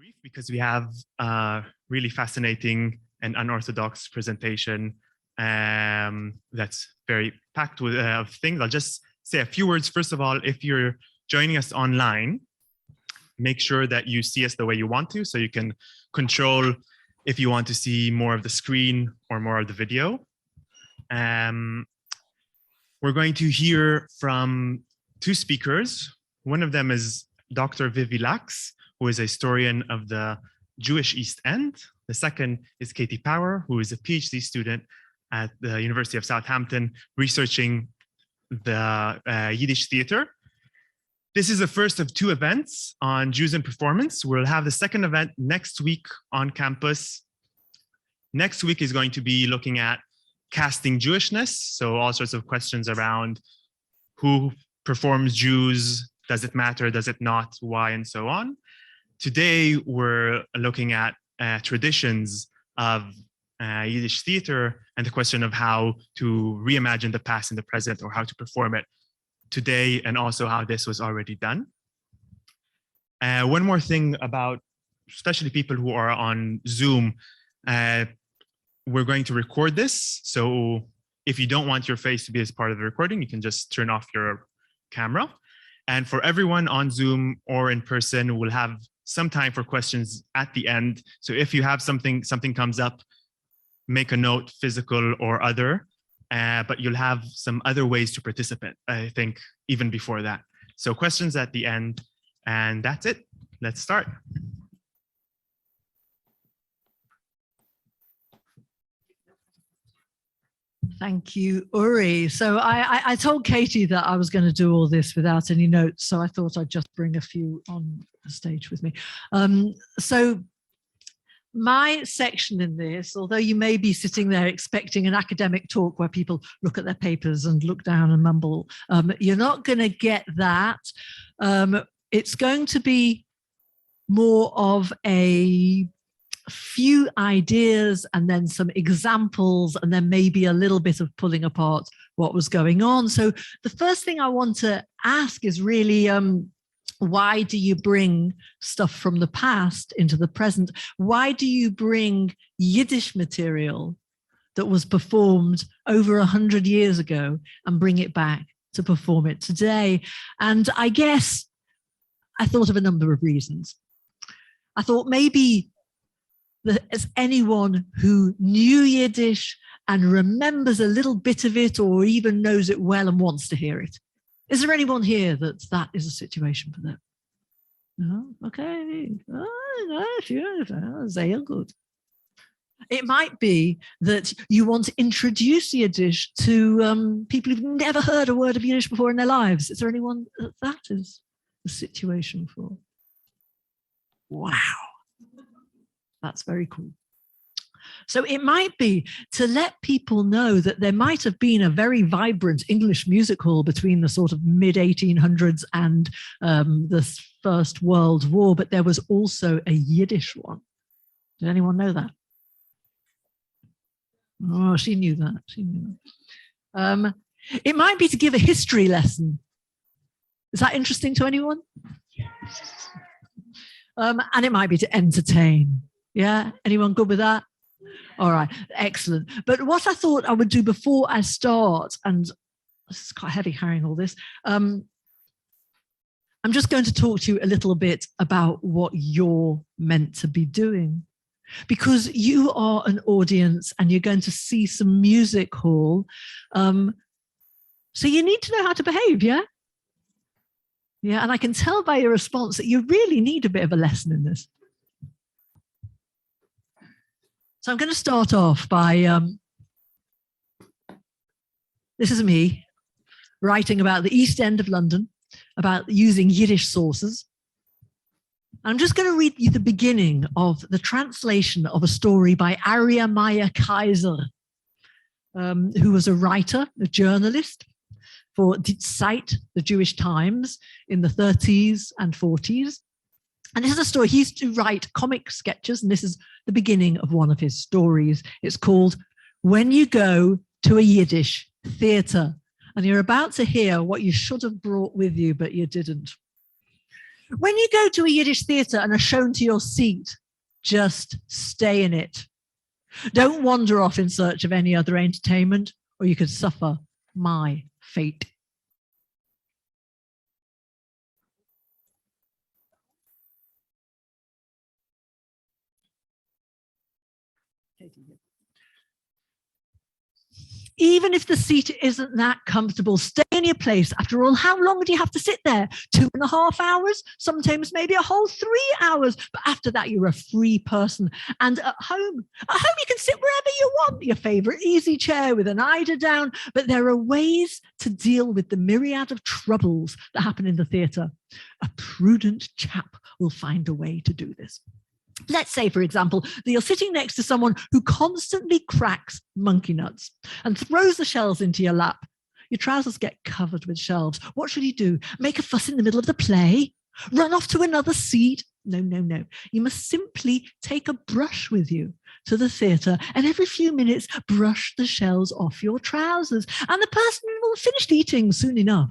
brief because we have a really fascinating and unorthodox presentation that's very packed with things. I'll just say a few words. First of all, if you're joining us online, make sure that you see us the way you want to, so you can control if you want to see more of the screen or more of the video. We're going to hear from two speakers. One of them is Dr. Vivi Lax, who is a historian of the Jewish East End. The second is Katie Power, who is a PhD student at the University of Southampton, researching the Yiddish theater. This is the first of two events on Jews in performance. We'll have the second event next week on campus. Next week is going to be looking at casting Jewishness, so all sorts of questions around who performs Jews, does it matter, does it not, why, and so on. Today, we're looking at traditions of Yiddish theater and the question of how to reimagine the past and the present, or how to perform it today, and also how this was already done. One more thing about, especially people who are on Zoom, we're going to record this. So if you don't want your face to be as part of the recording, you can just turn off your camera. And for everyone on Zoom or in person, we'll have some time for questions at the end. So if you have something comes up, make a note, physical or other, but you'll have some other ways to participate, I think, even before that. So questions at the end, and that's it. Let's start. Thank you, Uri. So I told Katie that I was going to do all this without any notes, so I thought I'd just bring a few on the stage with me. So my section in this, although you may be sitting there expecting an academic talk where people look at their papers and look down and mumble, you're not going to get that. It's going to be more of a few ideas and then some examples, and then maybe a little bit of pulling apart what was going on. So the first thing I want to ask is really, why do you bring stuff from the past into the present? Why do you bring Yiddish material that was performed over 100 years ago and bring it back to perform it today? And I guess I thought of a number of reasons. I thought maybe as anyone who knew Yiddish and remembers a little bit of it, or even knows it well and wants to hear it. Is there anyone here that is a situation for them? No? Okay. Very good. It might be that you want to introduce Yiddish to people who've never heard a word of Yiddish before in their lives. Is there anyone that is the situation for? Wow. That's very cool. So it might be to let people know that there might have been a very vibrant English music hall between the sort of mid-1800s and the First World War, but there was also a Yiddish one. Did anyone know that? Oh, she knew that. She knew that. It might be to give a history lesson. Is that interesting to anyone? And it might be to entertain. Yeah, anyone good with that? All right, excellent. But what I thought I would do before I start, and this is quite heavy carrying all this, I'm just going to talk to you a little bit about what you're meant to be doing. Because you are an audience and you're going to see some music hall. So you need to know how to behave, yeah? Yeah, and I can tell by your response that you really need a bit of a lesson in this. So I'm going to start off by, this is me writing about the East End of London, about using Yiddish sources. I'm just going to read you the beginning of the translation of a story by Arya Maya Kaiser, who was a writer, a journalist for Die Zeit, the Jewish Times, in the 30s and 40s. And this is a story. He used to write comic sketches, and this is the beginning of one of his stories. It's called When You Go to a Yiddish Theatre. And you're about to hear what you should have brought with you, but you didn't. When you go to a Yiddish theatre and are shown to your seat, just stay in it. Don't wander off in search of any other entertainment, or you could suffer my fate. Even if the seat isn't that comfortable, stay in your place. After all, how long do you have to sit there? 2.5 hours? Sometimes maybe a whole 3 hours. But after that, you're a free person. And at home you can sit wherever you want, your favorite easy chair with an eider down. But there are ways to deal with the myriad of troubles that happen in the theatre. A prudent chap will find a way to do this. Let's say, for example, that you're sitting next to someone who constantly cracks monkey nuts and throws the shells into your lap. Your trousers get covered with shells. What should you do? Make a fuss in the middle of the play? Run off to another seat? No, no, no. You must simply take a brush with you to the theatre and every few minutes brush the shells off your trousers and the person will have finished eating soon enough.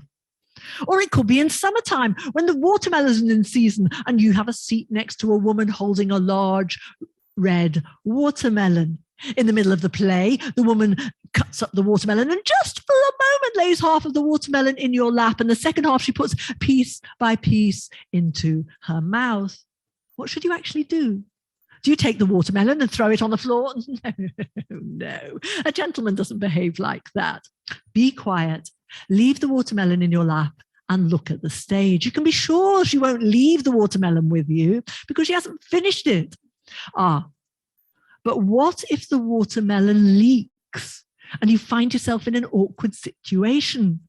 Or it could be in summertime when the watermelon's in season and you have a seat next to a woman holding a large red watermelon. In the middle of the play, the woman cuts up the watermelon and just for a moment lays half of the watermelon in your lap and the second half she puts piece by piece into her mouth. What should you actually do? Do you take the watermelon and throw it on the floor? No, no. A gentleman doesn't behave like that. Be quiet. Leave the watermelon in your lap and look at the stage. You can be sure she won't leave the watermelon with you because she hasn't finished it. But what if the watermelon leaks and you find yourself in an awkward situation?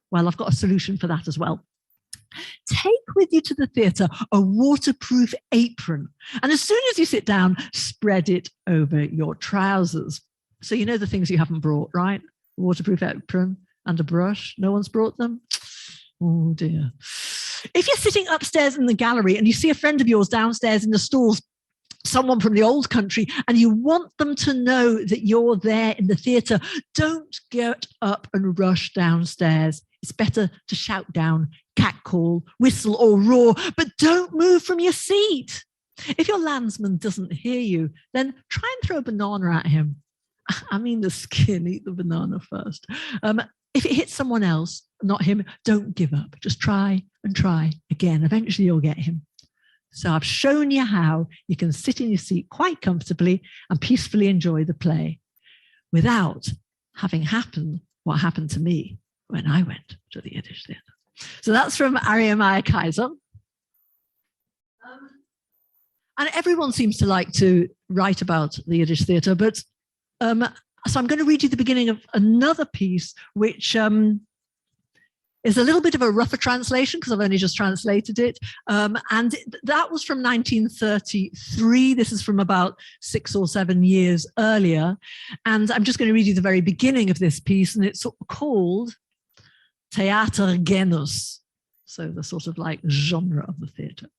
Well, I've got a solution for that as well. Take with you to the theatre a waterproof apron. And as soon as you sit down, spread it over your trousers. So you know the things you haven't brought, right? Waterproof apron and a brush. No one's brought them? Oh dear. If you're sitting upstairs in the gallery and you see a friend of yours downstairs in the stalls, someone from the old country, and you want them to know that you're there in the theatre, don't get up and rush downstairs. It's better to shout down, catcall, whistle or roar, but don't move from your seat. If your landsman doesn't hear you, then try and throw a banana at him. I mean the skin, eat the banana first. If it hits someone else, not him, don't give up. Just try and try again. Eventually you'll get him. So I've shown you how you can sit in your seat quite comfortably and peacefully enjoy the play without having happened what happened to me when I went to the Yiddish theatre. So that's from Aryeh Meyer Kaiser. And everyone seems to like to write about the Yiddish theatre, but so I'm going to read you the beginning of another piece, which is a little bit of a rougher translation because I've only just translated it. And that was from 1933. This is from about 6 or 7 years earlier. And I'm just going to read you the very beginning of this piece, and it's called Theater Genus. So the sort of like genre of the theatre.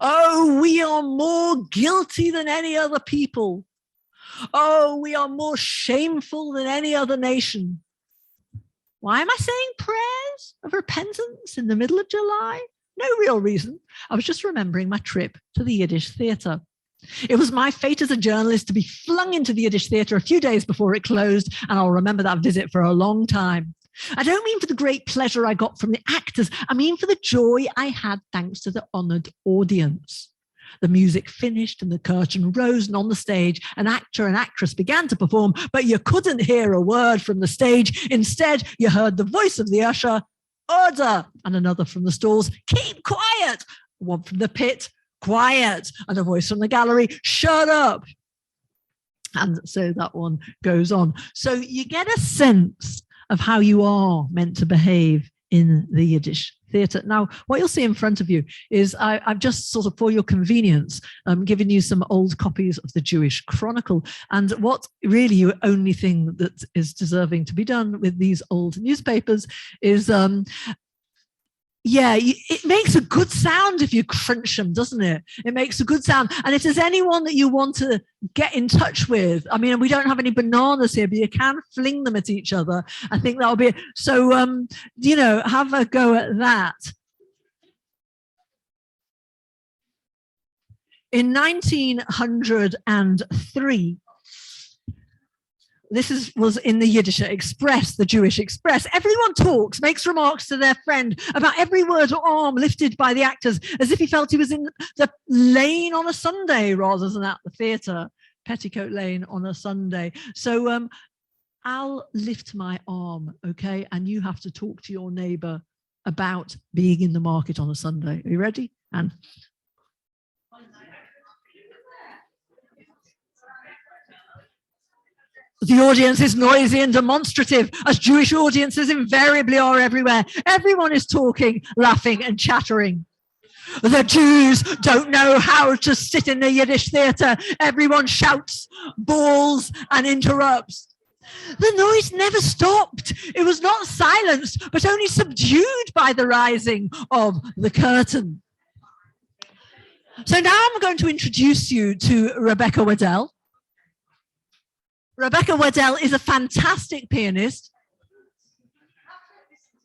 Oh, we are more guilty than any other people. Oh, we are more shameful than any other nation. Why am I saying prayers of repentance in the middle of July? No real reason. I was just remembering my trip to the Yiddish theatre. It was my fate as a journalist to be flung into the Yiddish theatre a few days before it closed, and I'll remember that visit for a long time. I don't mean for the great pleasure I got from the actors. I mean for the joy I had thanks to the honoured audience. The music finished and the curtain rose, and on the stage, an actor and actress began to perform, but you couldn't hear a word from the stage. Instead, you heard the voice of the usher, order, and another from the stalls, keep quiet. One from the pit, quiet, and a voice from the gallery, shut up. And so that one goes on. So you get a sense of how you are meant to behave in the Yiddish theatre. Now, what you'll see in front of you is I've just sort of, for your convenience, given you some old copies of the Jewish Chronicle. And what really the only thing that is deserving to be done with these old newspapers is it makes a good sound if you crunch them, doesn't it? It makes a good sound. And if there's anyone that you want to get in touch with, I mean, we don't have any bananas here, but you can fling them at each other. I think that'll be it. So, have a go at that. In 1903, this was in the Yiddish Express, the Jewish Express. Everyone talks, makes remarks to their friend about every word or arm lifted by the actors, as if he felt he was in the lane on a Sunday rather than at the theatre, Petticoat Lane on a Sunday. So I'll lift my arm, okay? And you have to talk to your neighbour about being in the market on a Sunday. Are you ready? And the audience is noisy and demonstrative, as Jewish audiences invariably are everywhere. Everyone is talking, laughing, and chattering. The Jews don't know how to sit in the Yiddish theatre. Everyone shouts, bawls, and interrupts. The noise never stopped. It was not silenced, but only subdued by the rising of the curtain. So now I'm going to introduce you to Rebecca Waddell. Rebecca Waddell is a fantastic pianist.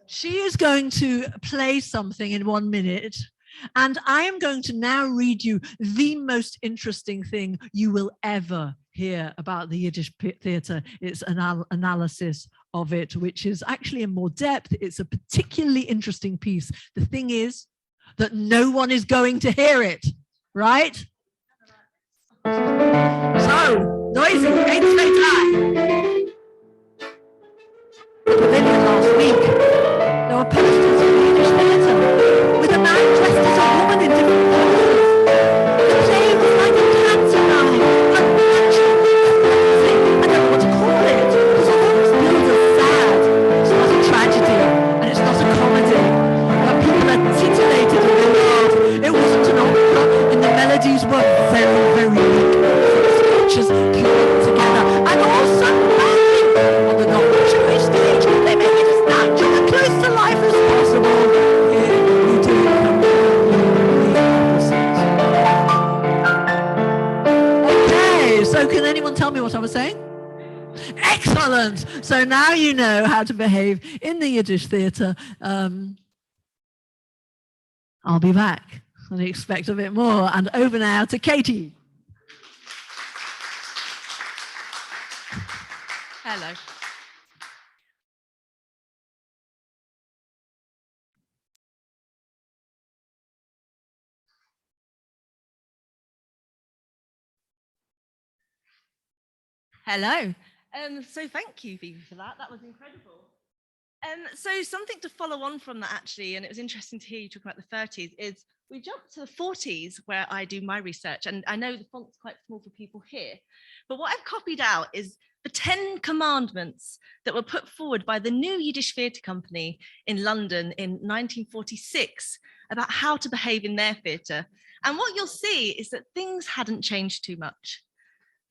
She is going to play something in 1 minute, and I am going to now read you the most interesting thing you will ever hear about the Yiddish theatre. It's an analysis of it, which is actually in more depth. It's a particularly interesting piece. The thing is that no one is going to hear it, right? So, noisy, 8 straight high. Pavilion last week, there were posters of the Yiddish theatre with a man dressed as a woman in different poses. The play was like a pantomime, unnatural, depressing. I don't know what to call it, because although it's billed as sad, it's not a tragedy, and it's not a comedy. But people are titillated and they laughed. It wasn't an opera, and the melodies were very, very weak. Sketches clawed together, and also laughing on the non-Jewish stage. They make it as natural and close to life as possible. Here we do it completely opposite. Okay, so can anyone tell me what I was saying? Excellent. So now you know how to behave in the Yiddish theatre. I'll be back and expect a bit more. And over now to Katie. Hello. Hello. So thank you, Phoebe, for that. That was incredible. So something to follow on from that, actually, and it was interesting to hear you talk about the 30s, is we jumped to the 40s where I do my research, and I know the font's quite small for people here, but what I've copied out is the 10 commandments that were put forward by the new Yiddish theatre company in London in 1946 about how to behave in their theatre. And what you'll see is that things hadn't changed too much.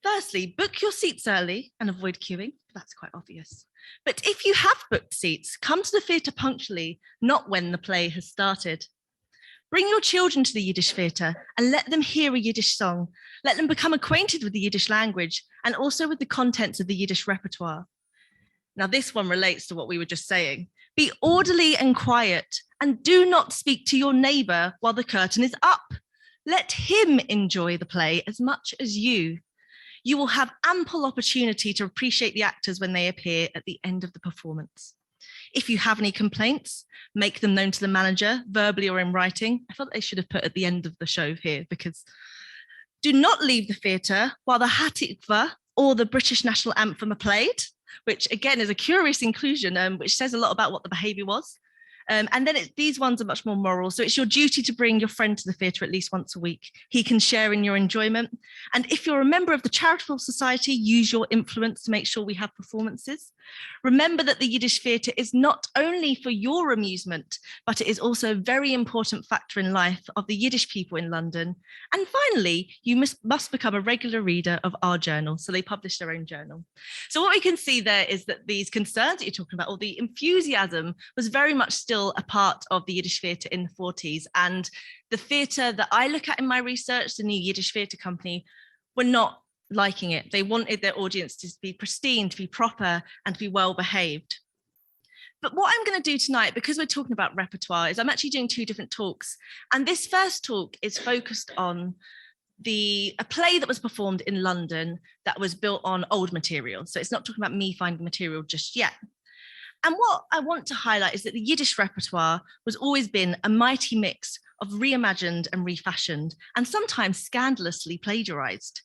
Firstly, book your seats early and avoid queuing. That's quite obvious. But if you have booked seats, come to the theatre punctually, not when the play has started. Bring your children to the Yiddish theatre and let them hear a Yiddish song. Let them become acquainted with the Yiddish language and also with the contents of the Yiddish repertoire. Now, this one relates to what we were just saying. Be orderly and quiet, and do not speak to your neighbour while the curtain is up. Let him enjoy the play as much as you. You will have ample opportunity to appreciate the actors when they appear at the end of the performance. If you have any complaints, make them known to the manager, verbally or in writing. I thought they should have put at the end of the show here, because do not leave the theatre while the Hatikva or the British national anthem are played, which again is a curious inclusion, which says a lot about what the behaviour was. And then these ones are much more moral. So it's your duty to bring your friend to the theatre at least once a week. He can share in your enjoyment. And if you're a member of the charitable society, use your influence to make sure we have performances. Remember that the Yiddish theatre is not only for your amusement, but it is also a very important factor in life of the Yiddish people in London. And finally, you must become a regular reader of our journal. So they publish their own journal. So what we can see there is that these concerns that you're talking about, or the enthusiasm, was very much still a part of the Yiddish theatre in the 40s. And the theatre that I look at in my research, the new Yiddish theatre company, were not liking it. They wanted their audience to be pristine, to be proper, and to be well behaved. But what I'm going to do tonight, because we're talking about repertoire, is I'm actually doing two different talks. And this first talk is focused on a play that was performed in London that was built on old material. So it's not talking about me finding material just yet. And what I want to highlight is that the Yiddish repertoire was always been a mighty mix of reimagined and refashioned, and sometimes scandalously plagiarized.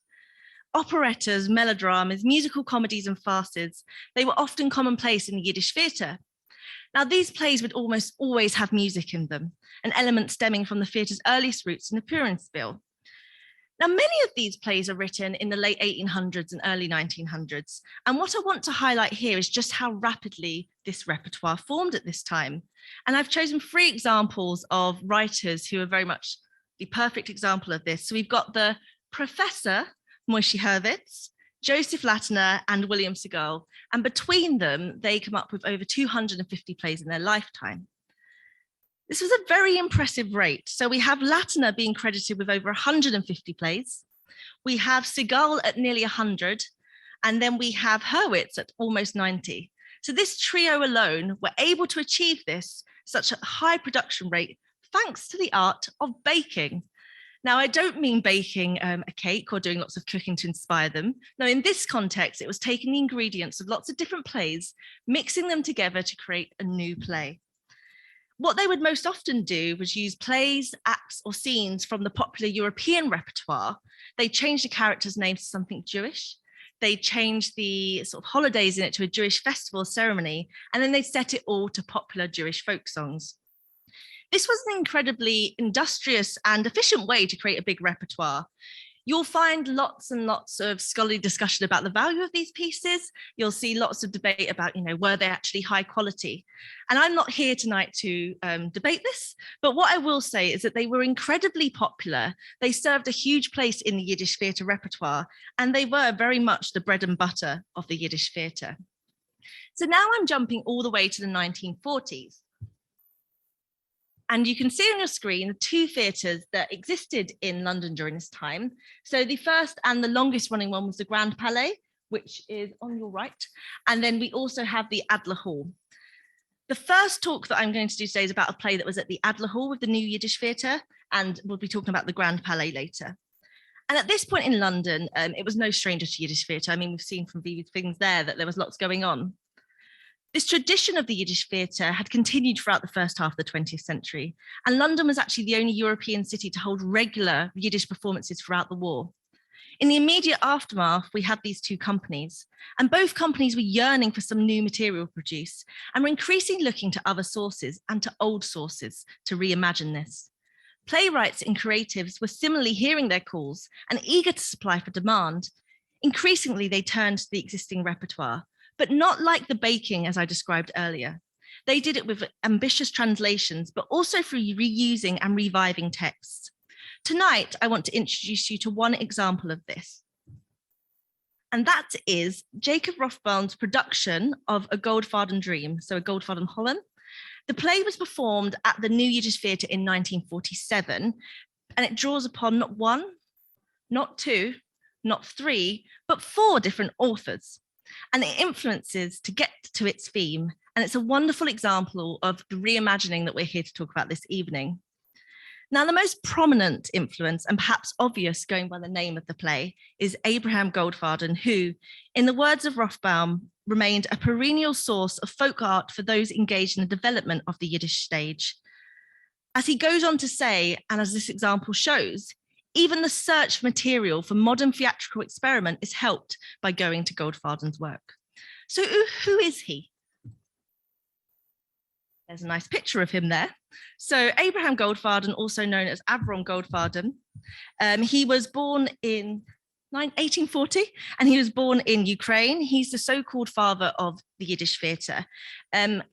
Operettas, melodramas, musical comedies and farces, they were often commonplace in the Yiddish theatre. Now, these plays would almost always have music in them, an element stemming from the theatre's earliest roots in the Purenspiel. Now, many of these plays are written in the late 1800s and early 1900s. And what I want to highlight here is just how rapidly this repertoire formed at this time. And I've chosen 3 examples of writers who are very much the perfect example of this. So we've got the Professor, Moishe Hurwitz, Joseph Latimer, and William Segal. And between them, they come up with over 250 plays in their lifetime. This was a very impressive rate. So we have Latimer being credited with over 150 plays. We have Segal at nearly 100, and then we have Hurwitz at almost 90. So this trio alone were able to achieve this, such a high production rate, thanks to the art of baking. Now, I don't mean baking a cake or doing lots of cooking to inspire them. No, in this context, it was taking the ingredients of lots of different plays, mixing them together to create a new play. What they would most often do was use plays, acts, or scenes from the popular European repertoire. They changed the characters' names to something Jewish. They changed the sort of holidays in it to a Jewish festival ceremony, and then they set it all to popular Jewish folk songs. This was an incredibly industrious and efficient way to create a big repertoire. You'll find lots and lots of scholarly discussion about the value of these pieces. You'll see lots of debate about, were they actually high quality? And I'm not here tonight to debate this, but what I will say is that they were incredibly popular. They served a huge place in the Yiddish theatre repertoire, and they were very much the bread and butter of the Yiddish theatre. So now I'm jumping all the way to the 1940s. And you can see on your screen the 2 theatres that existed in London during this time. So the first and the longest running one was the Grand Palais, which is on your right. And then we also have the Adler Hall. The first talk that I'm going to do today is about a play that was at the Adler Hall with the New Yiddish Theatre, and we'll be talking about the Grand Palais later. And at this point in London, it was no stranger to Yiddish theatre. I mean, we've seen from Vivi's things there that there was lots going on. This tradition of the Yiddish theatre had continued throughout the first half of the 20th century, and London was actually the only European city to hold regular Yiddish performances throughout the war. In the immediate aftermath, we had these 2 companies, and both companies were yearning for some new material to produce, and were increasingly looking to other sources and to old sources to reimagine this. Playwrights and creatives were similarly hearing their calls and eager to supply for demand. Increasingly, they turned to the existing repertoire, but not like the baking as I described earlier. They did it with ambitious translations, but also through reusing and reviving texts. Tonight, I want to introduce you to one example of this. And that is Jacob Rothbaum's production of A Goldfaden Dream, so A Goldfaden Holland. The play was performed at the New Yiddish Theatre in 1947, and it draws upon not 1, not 2, not 3, but 4 different authors. And it influences to get to its theme. And it's a wonderful example of the reimagining that we're here to talk about this evening. Now, the most prominent influence, and perhaps obvious going by the name of the play, is Abraham Goldfaden, who, in the words of Rothbaum, remained a perennial source of folk art for those engaged in the development of the Yiddish stage. As he goes on to say, and as this example shows, even the search for material for modern theatrical experiment is helped by going to Goldfaden's work. So who is he? There's a nice picture of him there. So Abraham Goldfaden, also known as Avram Goldfaden, he was born in 1840, and he was born in Ukraine. He's the so-called father of the Yiddish theatre. And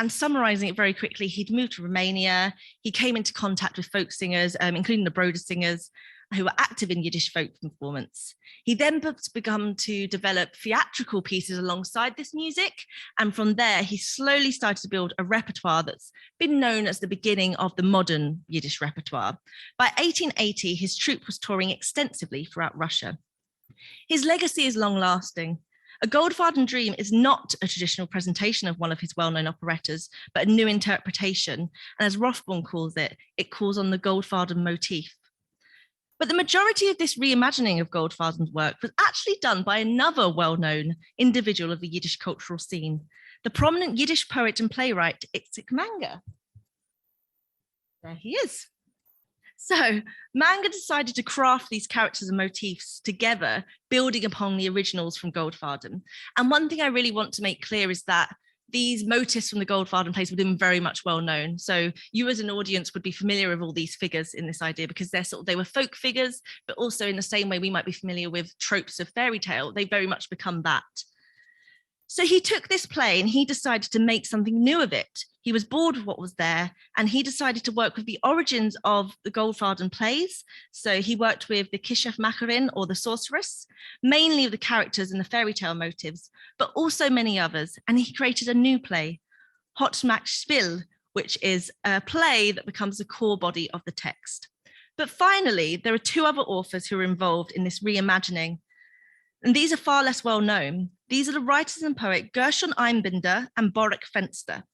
summarizing it very quickly, he'd moved to Romania. He came into contact with folk singers, including the Broder singers, who were active in Yiddish folk performance. He then began to develop theatrical pieces alongside this music. And from there, he slowly started to build a repertoire that's been known as the beginning of the modern Yiddish repertoire. By 1880, his troupe was touring extensively throughout Russia. His legacy is long lasting. A Goldfaden Dream is not a traditional presentation of one of his well-known operettas, but a new interpretation. And as Rothbaum calls it, it calls on the Goldfaden motif. But the majority of this reimagining of Goldfaden's work was actually done by another well-known individual of the Yiddish cultural scene, the prominent Yiddish poet and playwright Itzik Manga. There he is. So Manga decided to craft these characters and motifs together, building upon the originals from Goldfaden. And one thing I really want to make clear is that these motifs from the Goldfaden plays would have been very much well known. So you as an audience would be familiar with all these figures in this idea because they were folk figures, but also in the same way we might be familiar with tropes of fairy tale, they very much become that. So he took this play and he decided to make something new of it. He was bored with what was there and he decided to work with the origins of the Goldfaden plays. So he worked with the Kishef Macharin or the sorceress, mainly of the characters and the fairy tale motives, but also many others. And he created a new play, Hotmak Spiel, which is a play that becomes the core body of the text. But finally, there are two other authors who are involved in this reimagining. And these are far less well known. These are the writers and poet Gershon Einbinder and Borek Fenster.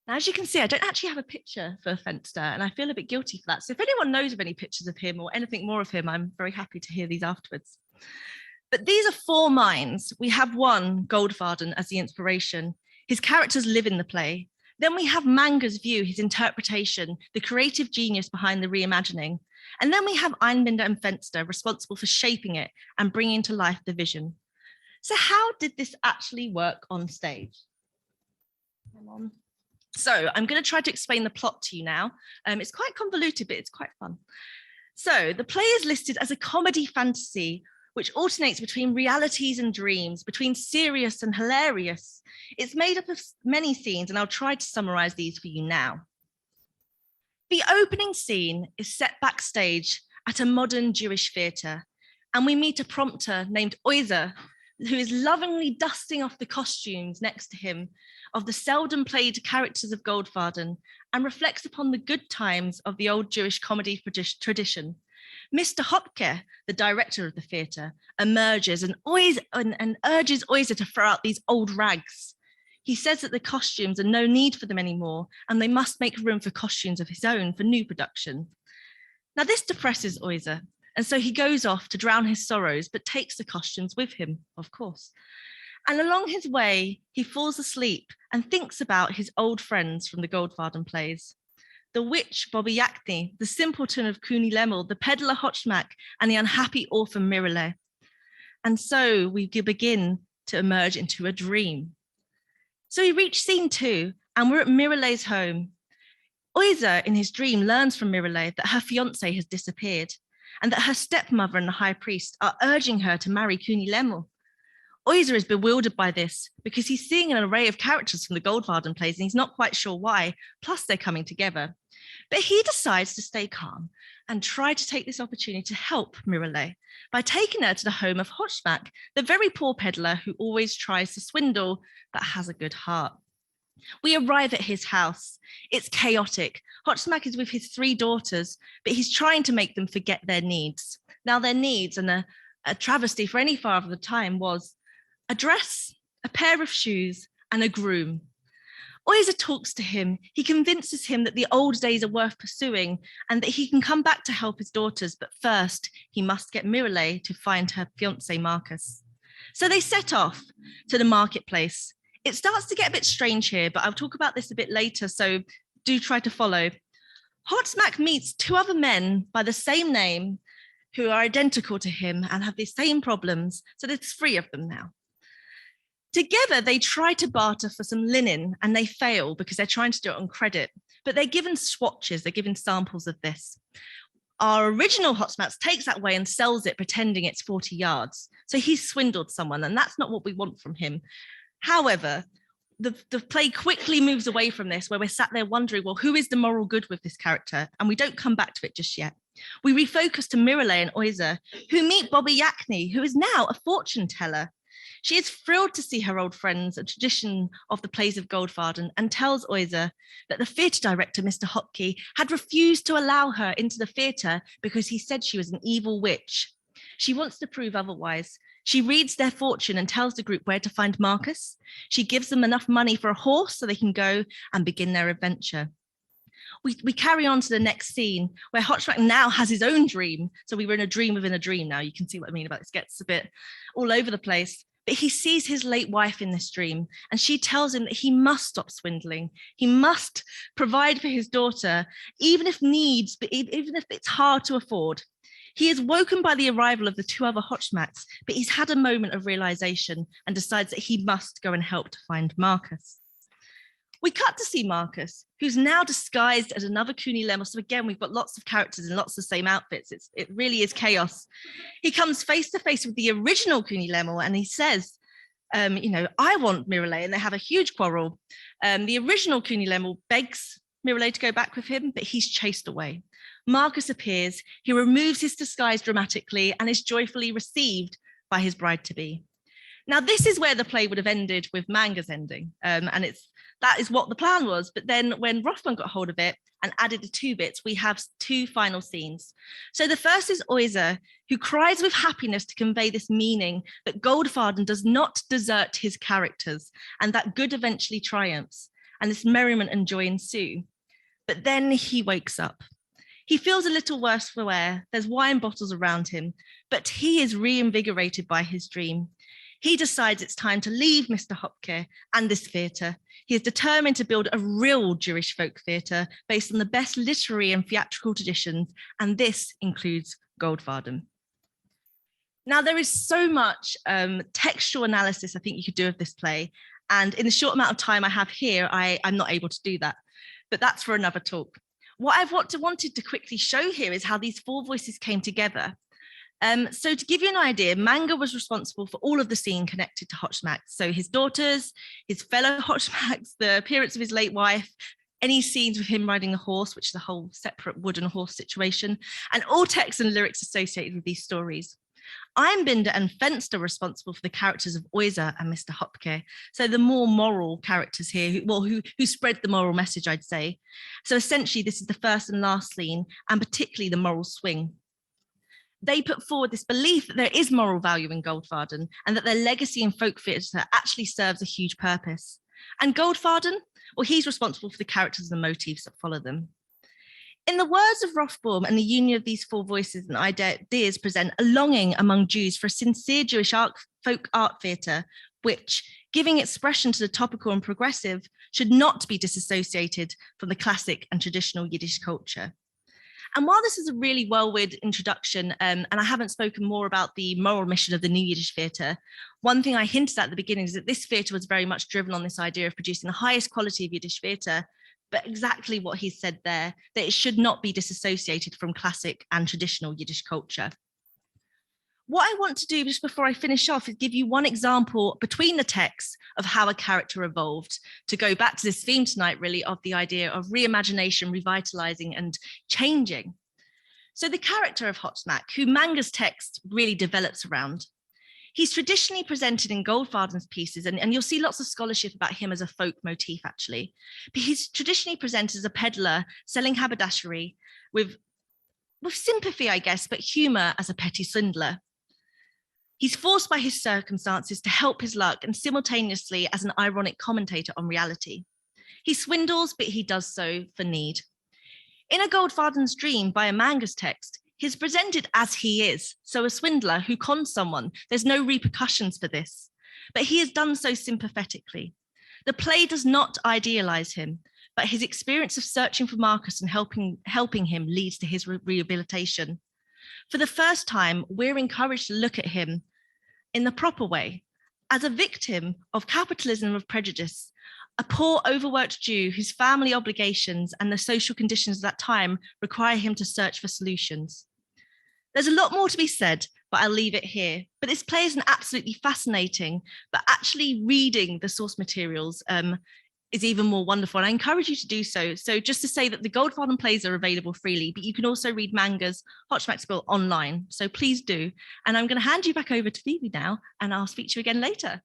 Now, as you can see, I don't actually have a picture for Fenster, and I feel a bit guilty for that. So if anyone knows of any pictures of him or anything more of him, I'm very happy to hear these afterwards. But these are four minds. We have one, Goldfaden, as the inspiration. His characters live in the play. Then we have Manga's view, his interpretation, the creative genius behind the reimagining. And then we have Einbinder and Fenster responsible for shaping it and bringing to life the vision. So how did this actually work on stage? Come on. So I'm going to try to explain the plot to you now. It's quite convoluted, but it's quite fun. So the play is listed as a comedy fantasy, which alternates between realities and dreams, between serious and hilarious. It's made up of many scenes, and I'll try to summarize these for you now. The opening scene is set backstage at a modern Jewish theatre, and we meet a prompter named Oizer, who is lovingly dusting off the costumes next to him of the seldom played characters of Goldfaden and reflects upon the good times of the old Jewish comedy tradition. Mr. Hopke, the director of the theatre, emerges and urges Oizer to throw out these old rags. He says that the costumes are no need for them anymore and they must make room for costumes of his own for new production. Now this depresses Oizer, and so he goes off to drown his sorrows, but takes the costumes with him, of course. And along his way, he falls asleep and thinks about his old friends from the Goldfaden plays. The witch, Bobby Yakni, the simpleton of Kuni Lemel, the peddler Hotchmak, and the unhappy orphan Mirele. And so we begin to emerge into a dream. So we reach scene 2, and we're at Mirele's home. Oizer, in his dream, learns from Mirele that her fiancé has disappeared, and that her stepmother and the high priest are urging her to marry Kuni Lemel. Oizer is bewildered by this because he's seeing an array of characters from the Goldfaden plays and he's not quite sure why, plus they're coming together. But he decides to stay calm and try to take this opportunity to help Mirele by taking her to the home of Hotchmak, the very poor peddler who always tries to swindle but has a good heart. We arrive at his house. It's chaotic. Hotchmak is with his 3 daughters, but he's trying to make them forget their needs. Now their needs, and a travesty for any father of the time, was a dress, a pair of shoes, and a groom. Oizer talks to him. He convinces him that the old days are worth pursuing and that he can come back to help his daughters, but first he must get Mirele to find her fiancé Marcus. So they set off to the marketplace. It starts to get a bit strange here, but I'll talk about this a bit later, so do try to follow. Hotchmak meets 2 other men by the same name who are identical to him and have the same problems, so there's 3 of them now. Together, they try to barter for some linen and they fail because they're trying to do it on credit, but they're given swatches, they're given samples of this. Our original Hotchmak takes that away and sells it, pretending it's 40 yards. So he's swindled someone, and that's not what we want from him. However, the play quickly moves away from this, where we're sat there wondering, well, who is the moral good with this character? And we don't come back to it just yet. We refocus to Mirele and Oizer, who meet Bobby Yakni, who is now a fortune teller. She is thrilled to see her old friends, a tradition of the plays of Goldfaden, and tells Oizer that the theatre director, Mr. Hopke, had refused to allow her into the theatre because he said she was an evil witch. She wants to prove otherwise. She reads their fortune and tells the group where to find Marcus. She gives them enough money for a horse so they can go and begin their adventure. we carry on to the next scene where Hochschmack now has his own dream. So we were in a dream within a dream now. You can see what I mean about this. Gets a bit all over the place. But he sees his late wife in this dream, and she tells him that he must stop swindling. He must provide for his daughter, even if needs, but even if it's hard to afford. He is woken by the arrival of the two other Hochschmacks, but he's had a moment of realization and decides that he must go and help to find Marcus. We cut to see Marcus, who's now disguised as another Kuni Lemel. So again, we've got lots of characters in lots of the same outfits. It really is chaos. He comes face to face with the original Kuni Lemel and he says, I want Miralay, and they have a huge quarrel. The original Kuni Lemel begs Miralay to go back with him, but he's chased away. Marcus appears, he removes his disguise dramatically and is joyfully received by his bride-to-be. Now, this is where the play would have ended with Manga's ending, and that is what the plan was. But then when Rothman got hold of it and added the 2 bits, we have 2 final scenes. So the first is Oyza, who cries with happiness to convey this meaning that Goldfaden does not desert his characters and that good eventually triumphs, and this merriment and joy ensue. But then he wakes up. He feels a little worse for wear. There's wine bottles around him, but he is reinvigorated by his dream. He decides it's time to leave Mr. Hopke and this theatre. He is determined to build a real Jewish folk theatre based on the best literary and theatrical traditions, and this includes Goldfaden. Now, there is so much textual analysis I think you could do of this play, and in the short amount of time I have here, I'm not able to do that, but that's for another talk. What I've wanted to quickly show here is how these 4 voices came together. So to give you an idea, Manga was responsible for all of the scene connected to Hochschmack. So his daughters, his fellow Hochschmacks, the appearance of his late wife, any scenes with him riding a horse, which is a whole separate wooden horse situation, and all text and lyrics associated with these stories. Einbinder and Fenster are responsible for the characters of Oyza and Mr. Hopke. So the more moral characters here, who spread the moral message, I'd say. So essentially, this is the first and last scene, and particularly the moral swing. They put forward this belief that there is moral value in Goldfaden and that their legacy in folk theatre actually serves a huge purpose. And Goldfaden, well, he's responsible for the characters and the motifs that follow them. In the words of Rothbaum, and the union of these 4 voices and ideas present a longing among Jews for a sincere Jewish folk art theatre, which, giving expression to the topical and progressive, should not be disassociated from the classic and traditional Yiddish culture. And while this is a really well-worded introduction, and I haven't spoken more about the moral mission of the New Yiddish Theatre, one thing I hinted at the beginning is that this theatre was very much driven on this idea of producing the highest quality of Yiddish theatre, but exactly what he said there, that it should not be disassociated from classic and traditional Yiddish culture. What I want to do just before I finish off is give you one example between the texts of how a character evolved, to go back to this theme tonight, really, of the idea of reimagination, revitalizing and changing. So the character of Hochschmack, who Manga's text really develops around, he's traditionally presented in Goldfaden's pieces, and you'll see lots of scholarship about him as a folk motif, actually. But he's traditionally presented as a peddler selling haberdashery with sympathy, I guess, but humor as a petty swindler. He's forced by his circumstances to help his luck and simultaneously as an ironic commentator on reality. He swindles, but he does so for need. In A Goldfaden's Dream by a Manga's text, he's presented as he is, so a swindler who cons someone. There's no repercussions for this, but he has done so sympathetically. The play does not idealize him, but his experience of searching for Marcus and helping him leads to his rehabilitation. For the first time, we're encouraged to look at him in the proper way, as a victim of capitalism of prejudice, a poor, overworked Jew whose family obligations and the social conditions of that time require him to search for solutions. There's a lot more to be said, but I'll leave it here. But this play is an absolutely fascinating, but actually reading the source materials is even more wonderful. And I encourage you to do so. So just to say that the Goldfaden plays are available freely, but you can also read Manga's Hochschmack's Bill online. So please do. And I'm going to hand you back over to Phoebe now, and I'll speak to you again later.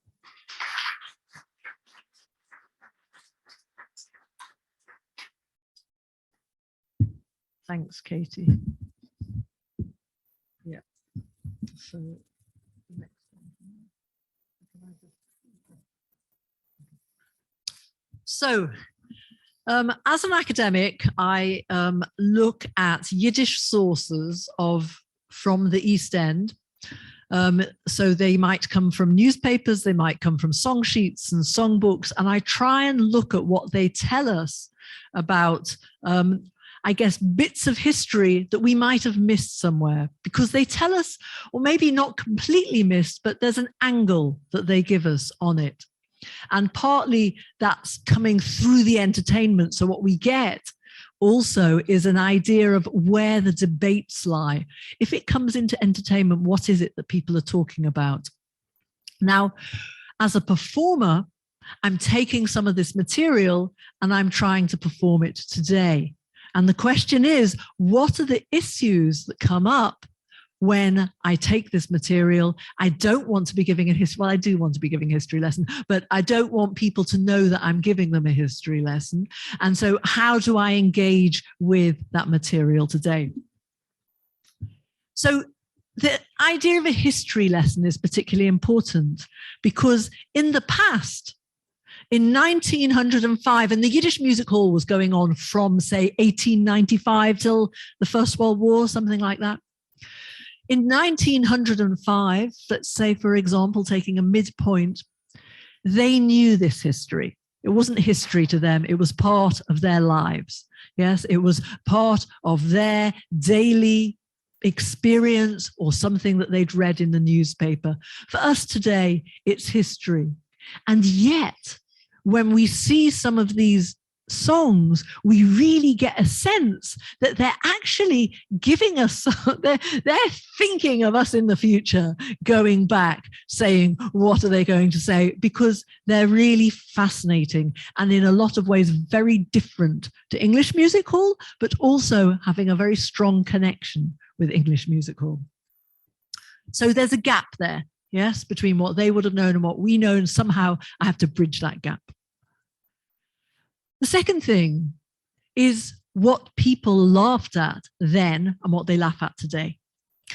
Thanks, Katie. Yeah. So next one. So As an academic, I look at Yiddish sources from the East End. So they might come from newspapers, they might come from song sheets and songbooks, and I try and look at what they tell us about, I guess, bits of history that we might have missed somewhere, because they tell us, or maybe not completely missed, but there's an angle that they give us on it. And partly that's coming through the entertainment. So what we get also is an idea of where the debates lie. If it comes into entertainment, what is it that people are talking about? Now, as a performer, I'm taking some of this material and I'm trying to perform it today. And the question is, what are the issues that come up when I take this material? I don't want to be giving a history, well, I do want to be giving a history lesson, but I don't want people to know that I'm giving them a history lesson. And so how do I engage with that material today? So the idea of a history lesson is particularly important because in the past, in 1905, and the Yiddish Music Hall was going on from, say, 1895 till the First World War, something like that. In 1905, let's say, for example, taking a midpoint, they knew this history. It wasn't history to them. It was part of their lives. Yes, it was part of their daily experience or something that they'd read in the newspaper. For us today, it's history. And yet, when we see some of these songs, we really get a sense that they're actually giving us, they're thinking of us in the future, going back, saying, what are they going to say? Because they're really fascinating and in a lot of ways very different to English Music Hall, but also having a very strong connection with English Music Hall. So there's a gap there, yes, between what they would have known and what we know, and somehow I have to bridge that gap. The second thing is what people laughed at then and what they laugh at today.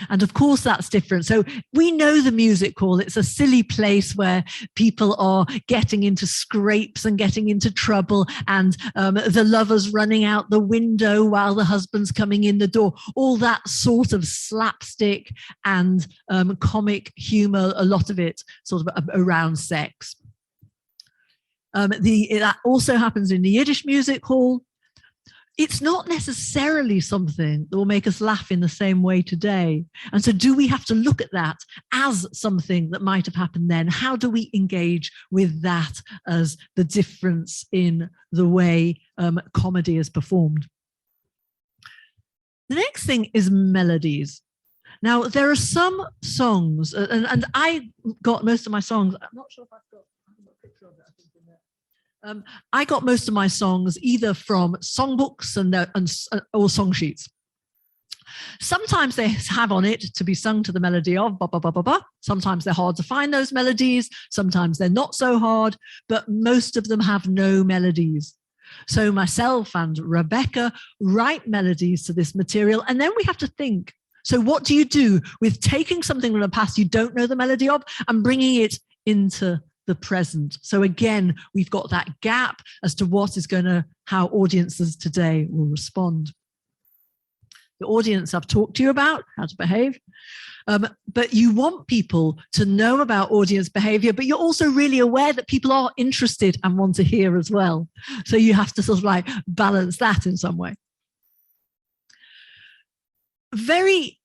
And of course, that's different. So we know the music hall. It's a silly place where people are getting into scrapes and getting into trouble, and the lover's running out the window while the husband's coming in the door. All that sort of slapstick and comic humor, a lot of it sort of around sex. That also happens in the Yiddish Music Hall. It's not necessarily something that will make us laugh in the same way today. And so do we have to look at that as something that might have happened then? How do we engage with that as the difference in the way comedy is performed? The next thing is melodies. Now, there are some songs, and I got most of my songs, I'm not sure if I've got a picture of it, I think in there. I got most of my songs either from songbooks or song sheets. Sometimes they have on it to be sung to the melody of ba ba ba ba ba. Sometimes they're hard to find those melodies. Sometimes they're not so hard, but most of them have no melodies. So myself and Rebecca write melodies to this material, and then we have to think. So what do you do with taking something from the past you don't know the melody of and bringing it into the present? So again, we've got that gap as to how audiences today will respond. The audience I've talked to you about, how to behave, but you want people to know about audience behavior, but you're also really aware that people are interested and want to hear as well. So you have to sort of like balance that in some way. Very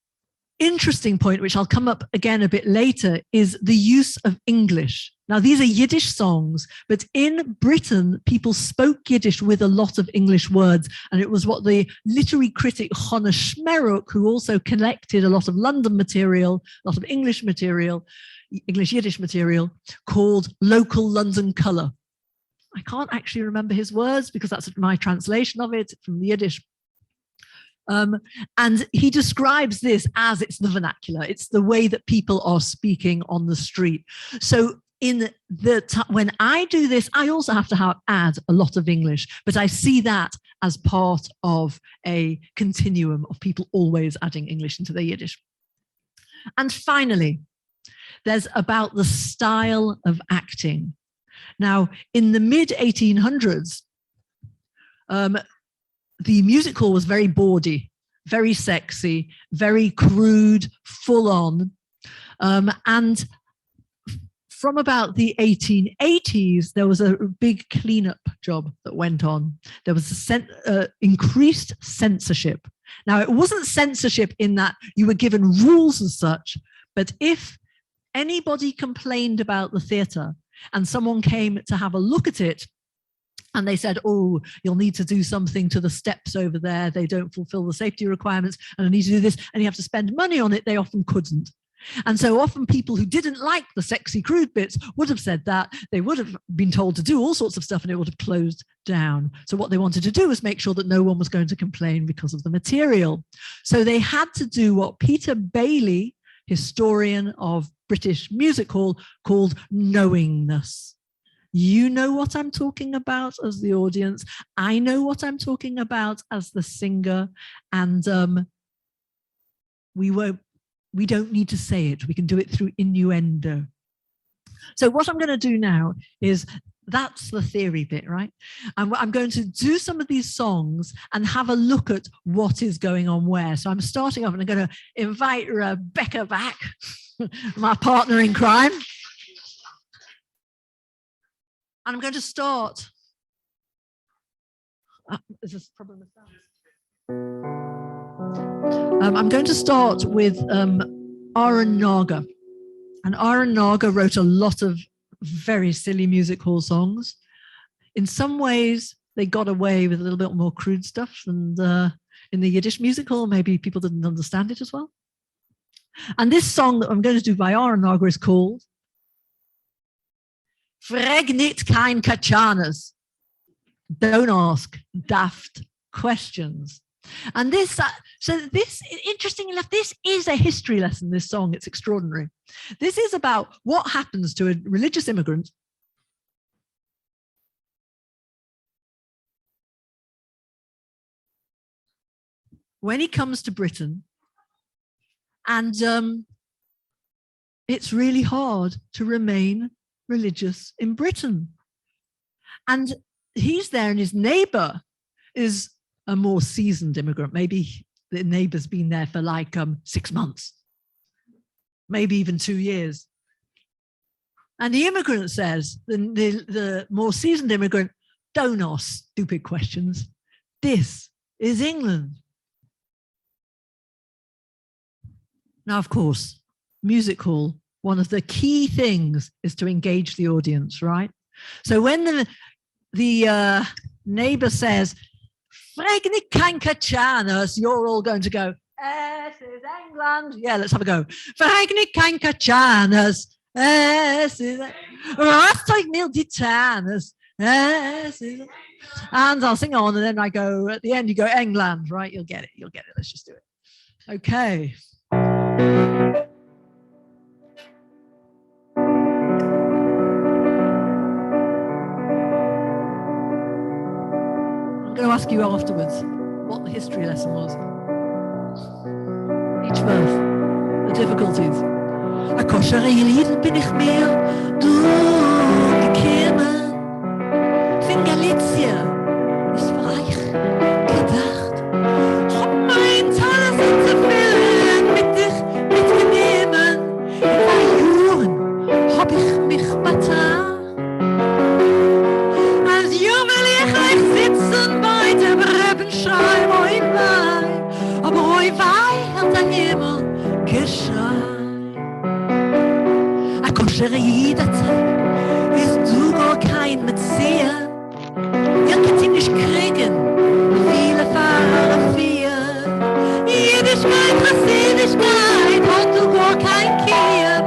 interesting point, which I'll come up again a bit later, is the use of English. Now, these are Yiddish songs, but in Britain, people spoke Yiddish with a lot of English words. And it was what the literary critic Hannah Schmeruk, who also collected a lot of London material, a lot of English material, English Yiddish material, called local London colour. I can't actually remember his words because that's my translation of it from the Yiddish. And he describes this as it's the vernacular. It's the way that people are speaking on the street. So when I do this, I also have to add a lot of English, but I see that as part of a continuum of people always adding English into their Yiddish. And finally, there's about the style of acting. Now, in the mid-1800s, the music hall was very bawdy, very sexy, very crude, full on. And from about the 1880s, there was a big cleanup job that went on. There was increased censorship. Now, it wasn't censorship in that you were given rules as such, but if anybody complained about the theatre and someone came to have a look at it, and they said, oh, you'll need to do something to the steps over there. They don't fulfill the safety requirements, and I need to do this, and you have to spend money on it. They often couldn't. And so often people who didn't like the sexy, crude bits would have said that. They would have been told to do all sorts of stuff, and it would have closed down. So what they wanted to do was make sure that no one was going to complain because of the material. So they had to do what Peter Bailey, historian of British music hall, called knowingness. You know what I'm talking about as the audience. I know what I'm talking about as the singer. And we don't need to say it. We can do it through innuendo. So what I'm going to do now is, that's the theory bit, right? I'm going to do some of these songs and have a look at what is going on where. So I'm starting off, and I'm going to invite Rebecca back, my partner in crime. And I'm going to start. Is this a problem with that? I'm going to start with Aaron Naga. And Aaron Naga wrote a lot of very silly music hall songs. In some ways, they got away with a little bit more crude stuff. And in the Yiddish music hall, maybe people didn't understand it as well. And this song that I'm going to do by Aaron Naga is called Frag nit kein Kachanas. Don't ask daft questions. And this, interestingly enough, this is a history lesson, this song. It's extraordinary. This is about what happens to a religious immigrant when he comes to Britain. And it's really hard to remain religious in Britain. And he's there, and his neighbor is a more seasoned immigrant. Maybe the neighbor's been there for like 6 months, maybe even 2 years. And the immigrant says, the more seasoned immigrant, don't ask stupid questions. This is England. Now, of course, music hall, one of the key things is to engage the audience, right? So when the neighbor says, "Frag nit kein Kachanas," you're all going to go, "Es is England." Yeah, let's have a go. "Frag nit kein Kachanas, es is Rostock nil Titanas, es is." And I'll sing on, and then I go, at the end, you go, "England," right? You'll get it. You'll get it. Let's just do it. Okay. I'm going to ask you afterwards what the history lesson was. Each verse, the difficulties. A kosher Lied bin ich mir durchgekommen. Von Galicia ist reich gedacht. Hab mein Tal zu füllen mit dich mitgenommen. In 3 Jahren hab ich mich betan. Als Jugendlich sitzen bei der Brebenschrei, oi wei, aber oi wei hat der Himmel geschrei. A kosher jederzeit ist du gar kein Messias. Ihr könnt ihn nicht kriegen, viele Fahrer vier. Jiddischkeit, Chassidishkeit, hat du gar kein Kiew.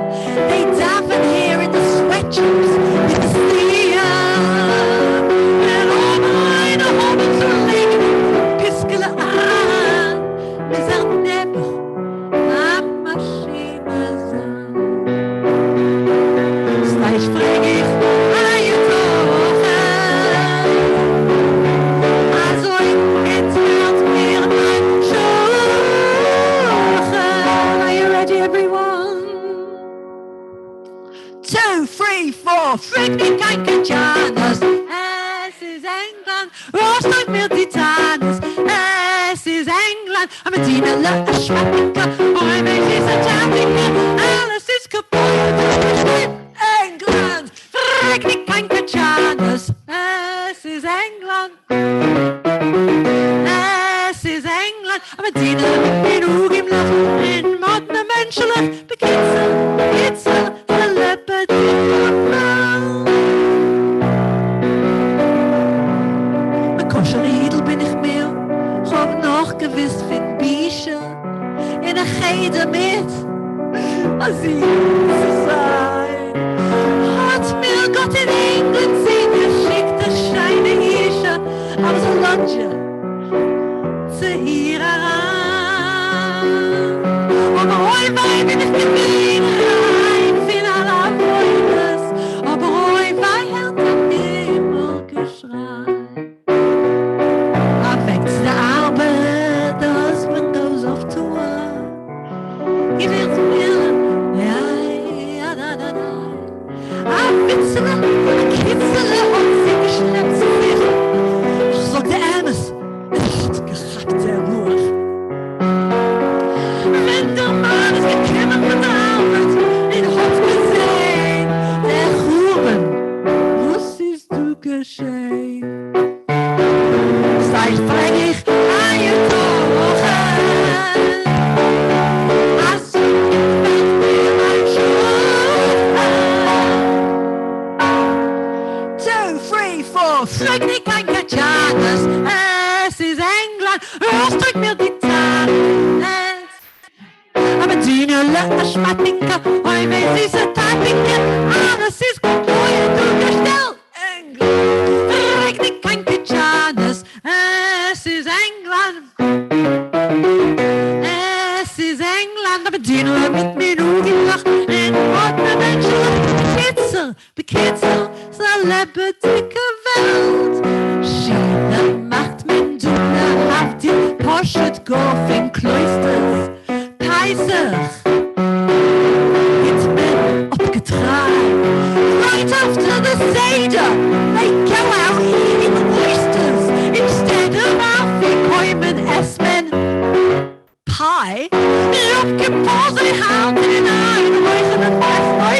They daven here in the sweatshops with the steer. And all mine hobbits are like Piskele an. Mis never am Maschine sein. Gleich frag ich, eine Tochter. Also entfernt mir mein Schochen. Are you ready, everyone? 2, 3, 4. Frag nit kein Kachanas. Es ist England. Rostock mir Titanus. Es ist England, am Medina la Schmattica. Oi, mich ist ein Tappica, alles ist kaputt. England, regnet kein Kajanus. Es ist England. Es ist England, am Medina in Ugimlach, in modne Menschenlach, bekitzel, der Leopard. Riedel bin ich mir, ich hab noch gewiss fin Bücher in der Heide mit, was ich zu sein. Hat mir Gott in England sehen geschickt, das scheine Ische, aber so Lunge zu ihr heran. Aber heute bin ich gewinn, rein fin aller Freundes, aber heute hält der Himmel geschreit. The Arbeit, the husband goes off to work. He feels feeling, ja, da. Witzele, kitzele und sie geschleppt zu sich. Ich sag der Ärmes, es hat gehackt der Ruhe. Wenn der Mann ist gekommen von der Arbeit, den hat gesehen, der Ruben, was ist du geschehen? Vielleicht bring ich eine Toche. Als du fällt mir mein Schuh. 2, 3, 4, flieg nicht kein Kajanas. Es ist England, rostrück mir die Zahn. Aber Dina la Schmattinka, oi, wenn sie so Tapinka, alles ist gut, du gestellt. England, regnet kein Kajanas. Es ist England. Es ist England, aber Dino mit mir nur gelacht. In modne Menschen, bekitzel, so lebendige Welt. Schiene macht mein Dune, habt ihr Poschet, Golf in Kloisters. Peisig, jetzt bin abgetreibt. Right after the Seder, they go out eating oysters. Instead of Aufgekommen essen Pie, abgepause Hand in ein räuchenden Fest Oi,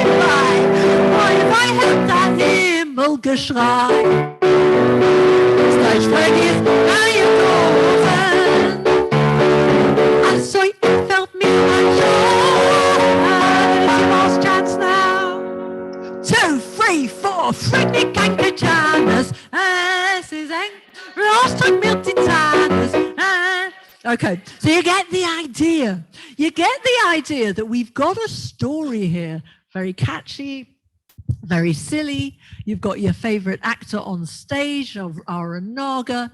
hält der Himmelgeschrei. Gleich vergisst Eierkochen. Also fällt mir ein Last chance now. 2, 3, 4, Frick kein Kajanas. Es ist eng. Rostock mir Titanus. Okay, so you get the idea. You get the idea that we've got a story here. Very catchy, very silly. You've got your favorite actor on stage, our Naga.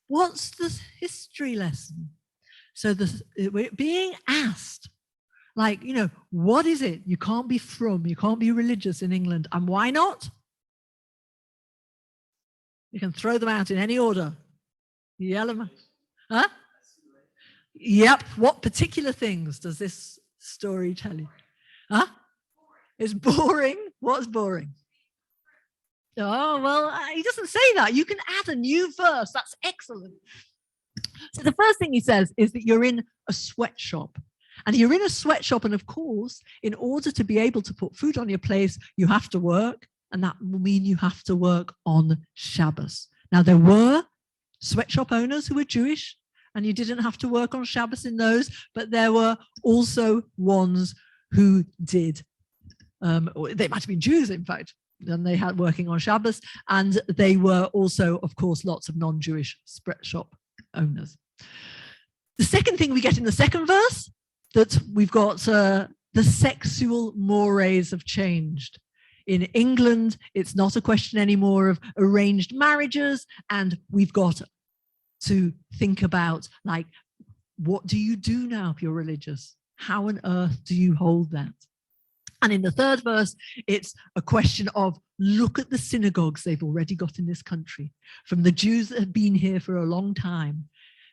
What's the history lesson? So we're being asked, like, what is it? You can't be frum, you can't be religious in England. And why not? You can throw them out in any order. Yell them. Huh? Yep. What particular things does this story tell you? Huh? It's boring. What's boring? Oh, well, he doesn't say that. You can add a new verse. That's excellent. So the first thing he says is that you're in a sweatshop. And you're in a sweatshop, and of course, in order to be able to put food on your plate, you have to work, and that will mean you have to work on Shabbos. Now, there were sweatshop owners who were Jewish, and you didn't have to work on Shabbos in those, but there were also ones who did. They might have been Jews, in fact, and they had working on Shabbos, and they were also, of course, lots of non-Jewish sweatshop owners. The second thing we get in the second verse, that we've got the sexual mores have changed. In England, it's not a question anymore of arranged marriages, and we've got to think about, like, what do you do now if you're religious? How on earth do you hold that? And in the third verse, it's a question of, look at the synagogues they've already got in this country. From the Jews that have been here for a long time,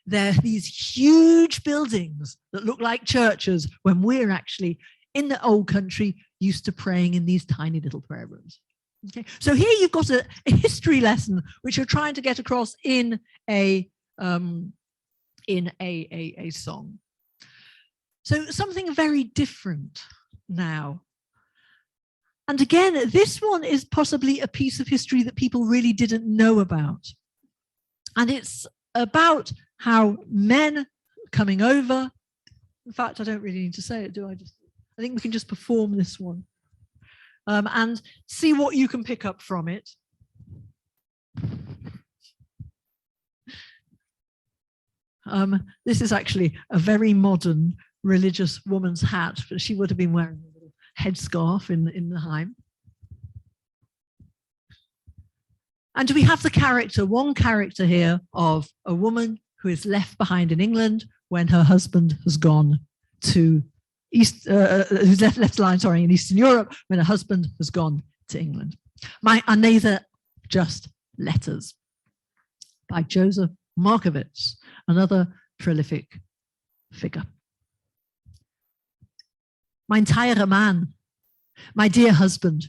they're these huge buildings that look like churches when we're actually, in the old country, used to praying in these tiny little prayer rooms. Okay, so here you've got a history lesson which you're trying to get across in a song. So something very different now. And again, this one is possibly a piece of history that people really didn't know about. And it's about how men coming over, in fact, I don't really need to say it, do I? I think we can just perform this one and see what you can pick up from it. This is actually a very modern religious woman's hat, but she would have been wearing a little headscarf in the Heim. And we have one character here of a woman who is left behind in England when her husband has gone to who's left in Eastern Europe when her husband has gone to England. And these are just letters by Joseph Markovits, another prolific figure. Mein teure Mann, my dear husband,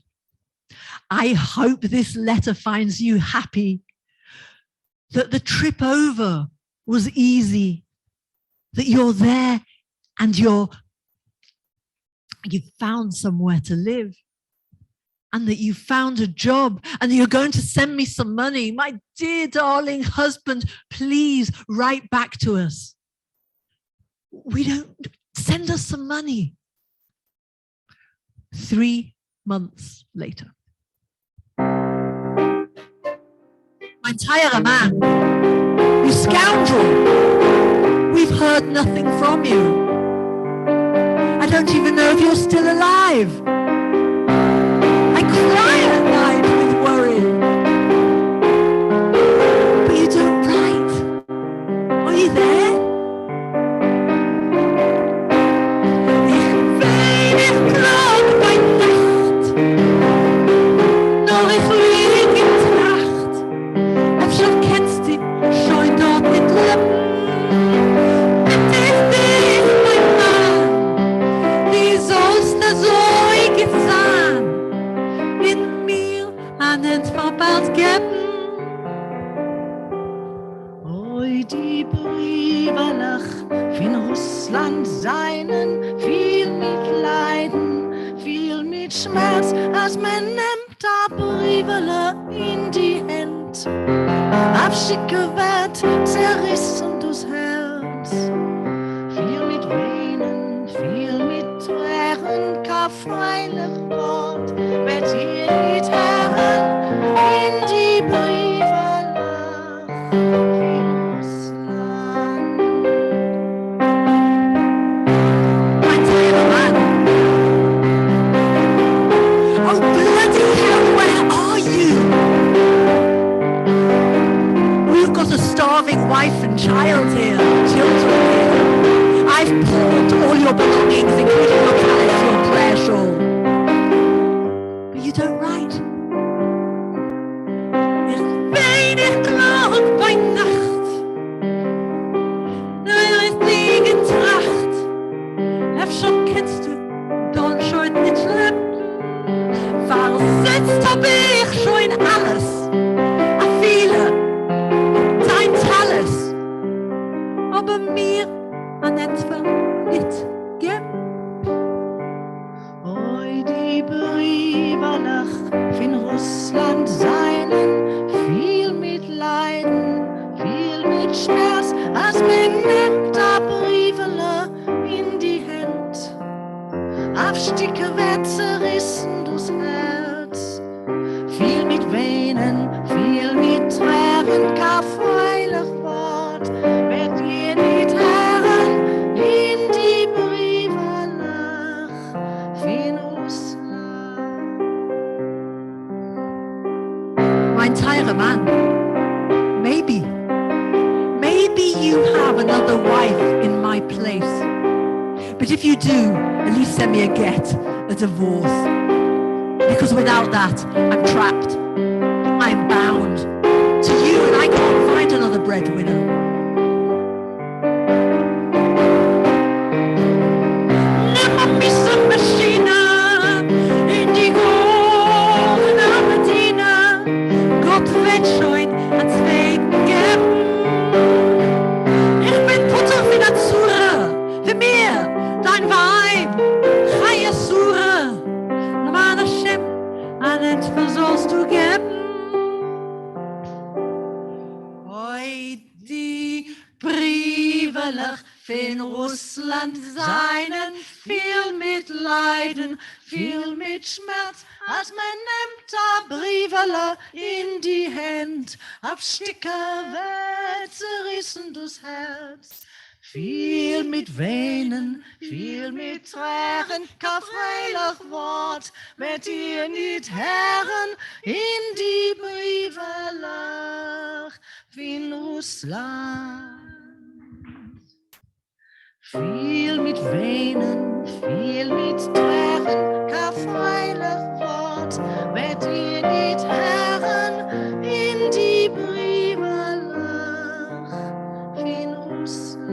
I hope this letter finds you happy, that the trip over was easy, that you're there and you've found somewhere to live, and that you found a job, and that you're going to send me some money. My dear darling husband, please write back to us. Send us some money. 3 months later. Mein teure Mann, you scoundrel, we've heard nothing from you. I don't even know if you're still alive. I cry at night with worry. But you don't write. Are you there? Ich weine Klage bei Nacht, doch ich lieg in Tracht. Hab schon kennst dich, schon dort mit Lippen. Oi, die Brivalach von Russland seinen, viel mit Leiden, viel mit Schmerz, als man nimmt da Brivale in die Hand. Abschicke wird zerrissen durchs Herz. Viel mit Weinen, viel mit Tränen, kein freilich Wort, wird hier nicht Herren in die Brivalach in Russland. Mein teurer Mann, oh bloody hell, where are you? We've got a starving wife and child here, children here. I've pawned all your belongings, including your calice, your prayer shawl. But you don't write. Ich weine Klage bei Nacht. Ich lieg in Tracht. Hab schon kennst du, dann schon nicht schlimm. Versetzt hab ich schon alles. A viele, dein Talles. Aber mir an etwa nicht gib. Oi, die Brivalach von Russland seinen, viel mit Leiden, viel mit Schmerz, als man nimmt da Brivale in die Hand. Abstücke wird zerrissen durchs Herz, viel mit Weinen, viel mit Tränen, kein freilich Wort, wird je nicht Herren in die Brivalach von Russland. Mein teurer Mann, maybe you have another wife in my place. But if you do, at least send me a divorce. Because without that, I'm trapped. I'm bound to you, and I can't find another breadwinner. Nimm mich zum Maschine in die Gorn am brievelig in Russland seinen, viel Mitleiden, viel mit Schmerz, als man nimmt a brievelig in die Hand, auf Stücke wird zerrissen das Herz. Viel mit Weinen, viel mit Tränen, kein freilich Wort, wird ihr nicht hören, in die brievelig in Russland. Viel mit Weinen, viel mit Tränen, kein freilich Wort, wird ihr nicht hören, in die brievelig in Russland.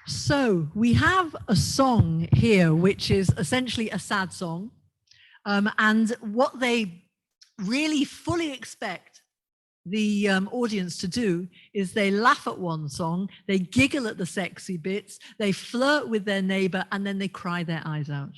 So we have a song here, which is essentially a sad song. And what they really fully expect the audience to do is they laugh at one song, they giggle at the sexy bits, they flirt with their neighbor, and then they cry their eyes out.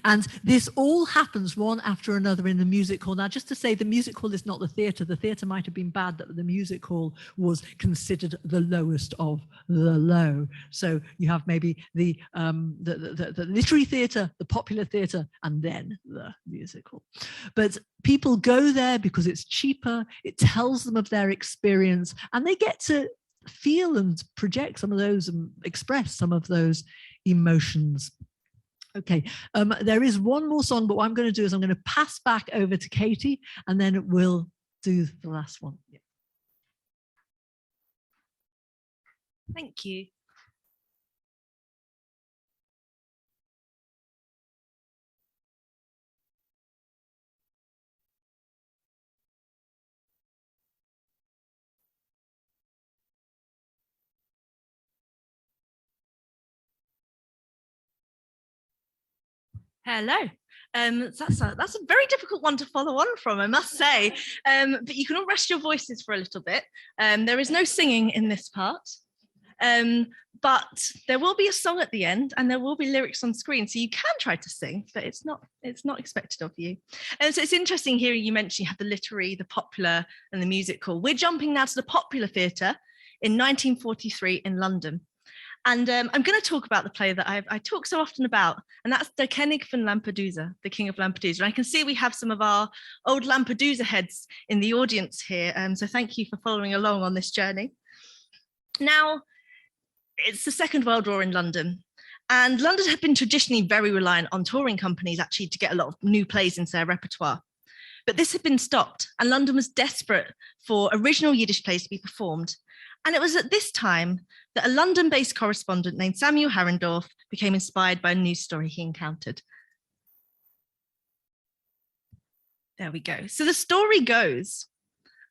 And this all happens one after another in the music hall. Now, just to say, the music hall is not the theatre. The theatre might have been bad, but the music hall was considered the lowest of the low. So you have maybe the literary theatre, the popular theatre, and then the music hall. But people go there because it's cheaper. It tells them of their experience, and they get to feel and project some of those and express some of those emotions. Okay, there is one more song, but what I'm going to do is I'm going to pass back over to Katie, and then we'll do the last one. Yeah. Thank you. Hello. That's a very difficult one to follow on from, I must say. But you can all rest your voices for a little bit. There is no singing in this part, but there will be a song at the end, and there will be lyrics on screen, so you can try to sing, but it's not expected of you. And so it's interesting hearing you mention you have the literary, the popular, and the musical. We're jumping now to the popular theatre in 1943 in London. And I'm going to talk about the play that I talk so often about, and that's Der König von Lampedusa, the King of Lampedusa. And I can see we have some of our old Lampedusa heads in the audience here, so thank you for following along on this journey. Now, it's the Second World War in London, and London had been traditionally very reliant on touring companies actually to get a lot of new plays into their repertoire. But this had been stopped, and London was desperate for original Yiddish plays to be performed. And it was at this time that a London-based correspondent named Samuel Harrendorf became inspired by a news story he encountered. There we go. So the story goes,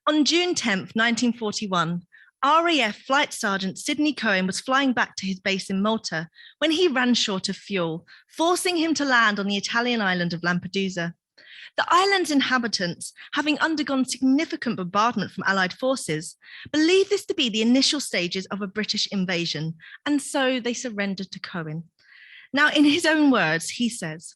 on June 10th, 1941, RAF Flight Sergeant Sidney Cohen was flying back to his base in Malta when he ran short of fuel, forcing him to land on the Italian island of Lampedusa. The island's inhabitants, having undergone significant bombardment from Allied forces, believed this to be the initial stages of a British invasion, and so they surrendered to Cohen. Now, in his own words, he says,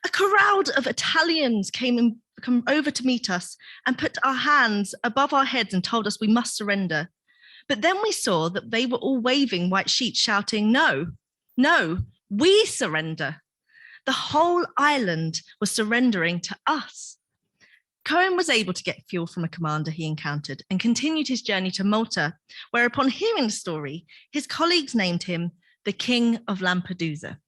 "A crowd of Italians come over to meet us and put our hands above our heads and told us we must surrender. But then we saw that they were all waving white sheets, shouting, 'No, no, we surrender.' The whole island was surrendering to us." Cohen was able to get fuel from a commander he encountered and continued his journey to Malta, where upon hearing the story, his colleagues named him the King of Lampedusa.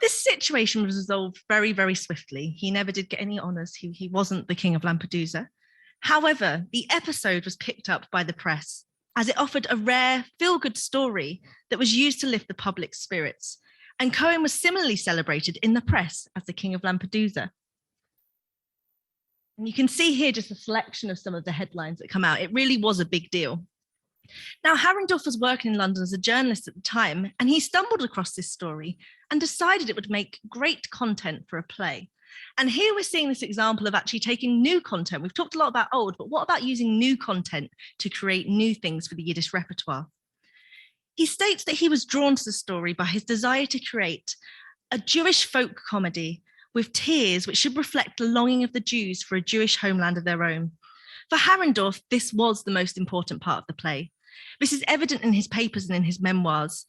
This situation was resolved very, very swiftly. He never did get any honours. He wasn't the King of Lampedusa. However, the episode was picked up by the press as it offered a rare, feel-good story that was used to lift the public's spirits. And Cohen was similarly celebrated in the press as the King of Lampedusa. And you can see here just a selection of some of the headlines that come out. It really was a big deal. Now, Harrendorf was working in London as a journalist at the time, and he stumbled across this story and decided it would make great content for a play. And here we're seeing this example of actually taking new content. We've talked a lot about old, but what about using new content to create new things for the Yiddish repertoire? He states that he was drawn to the story by his desire to create a Jewish folk comedy with tears which should reflect the longing of the Jews for a Jewish homeland of their own. For Harrendorf, this was the most important part of the play. This is evident in his papers and in his memoirs.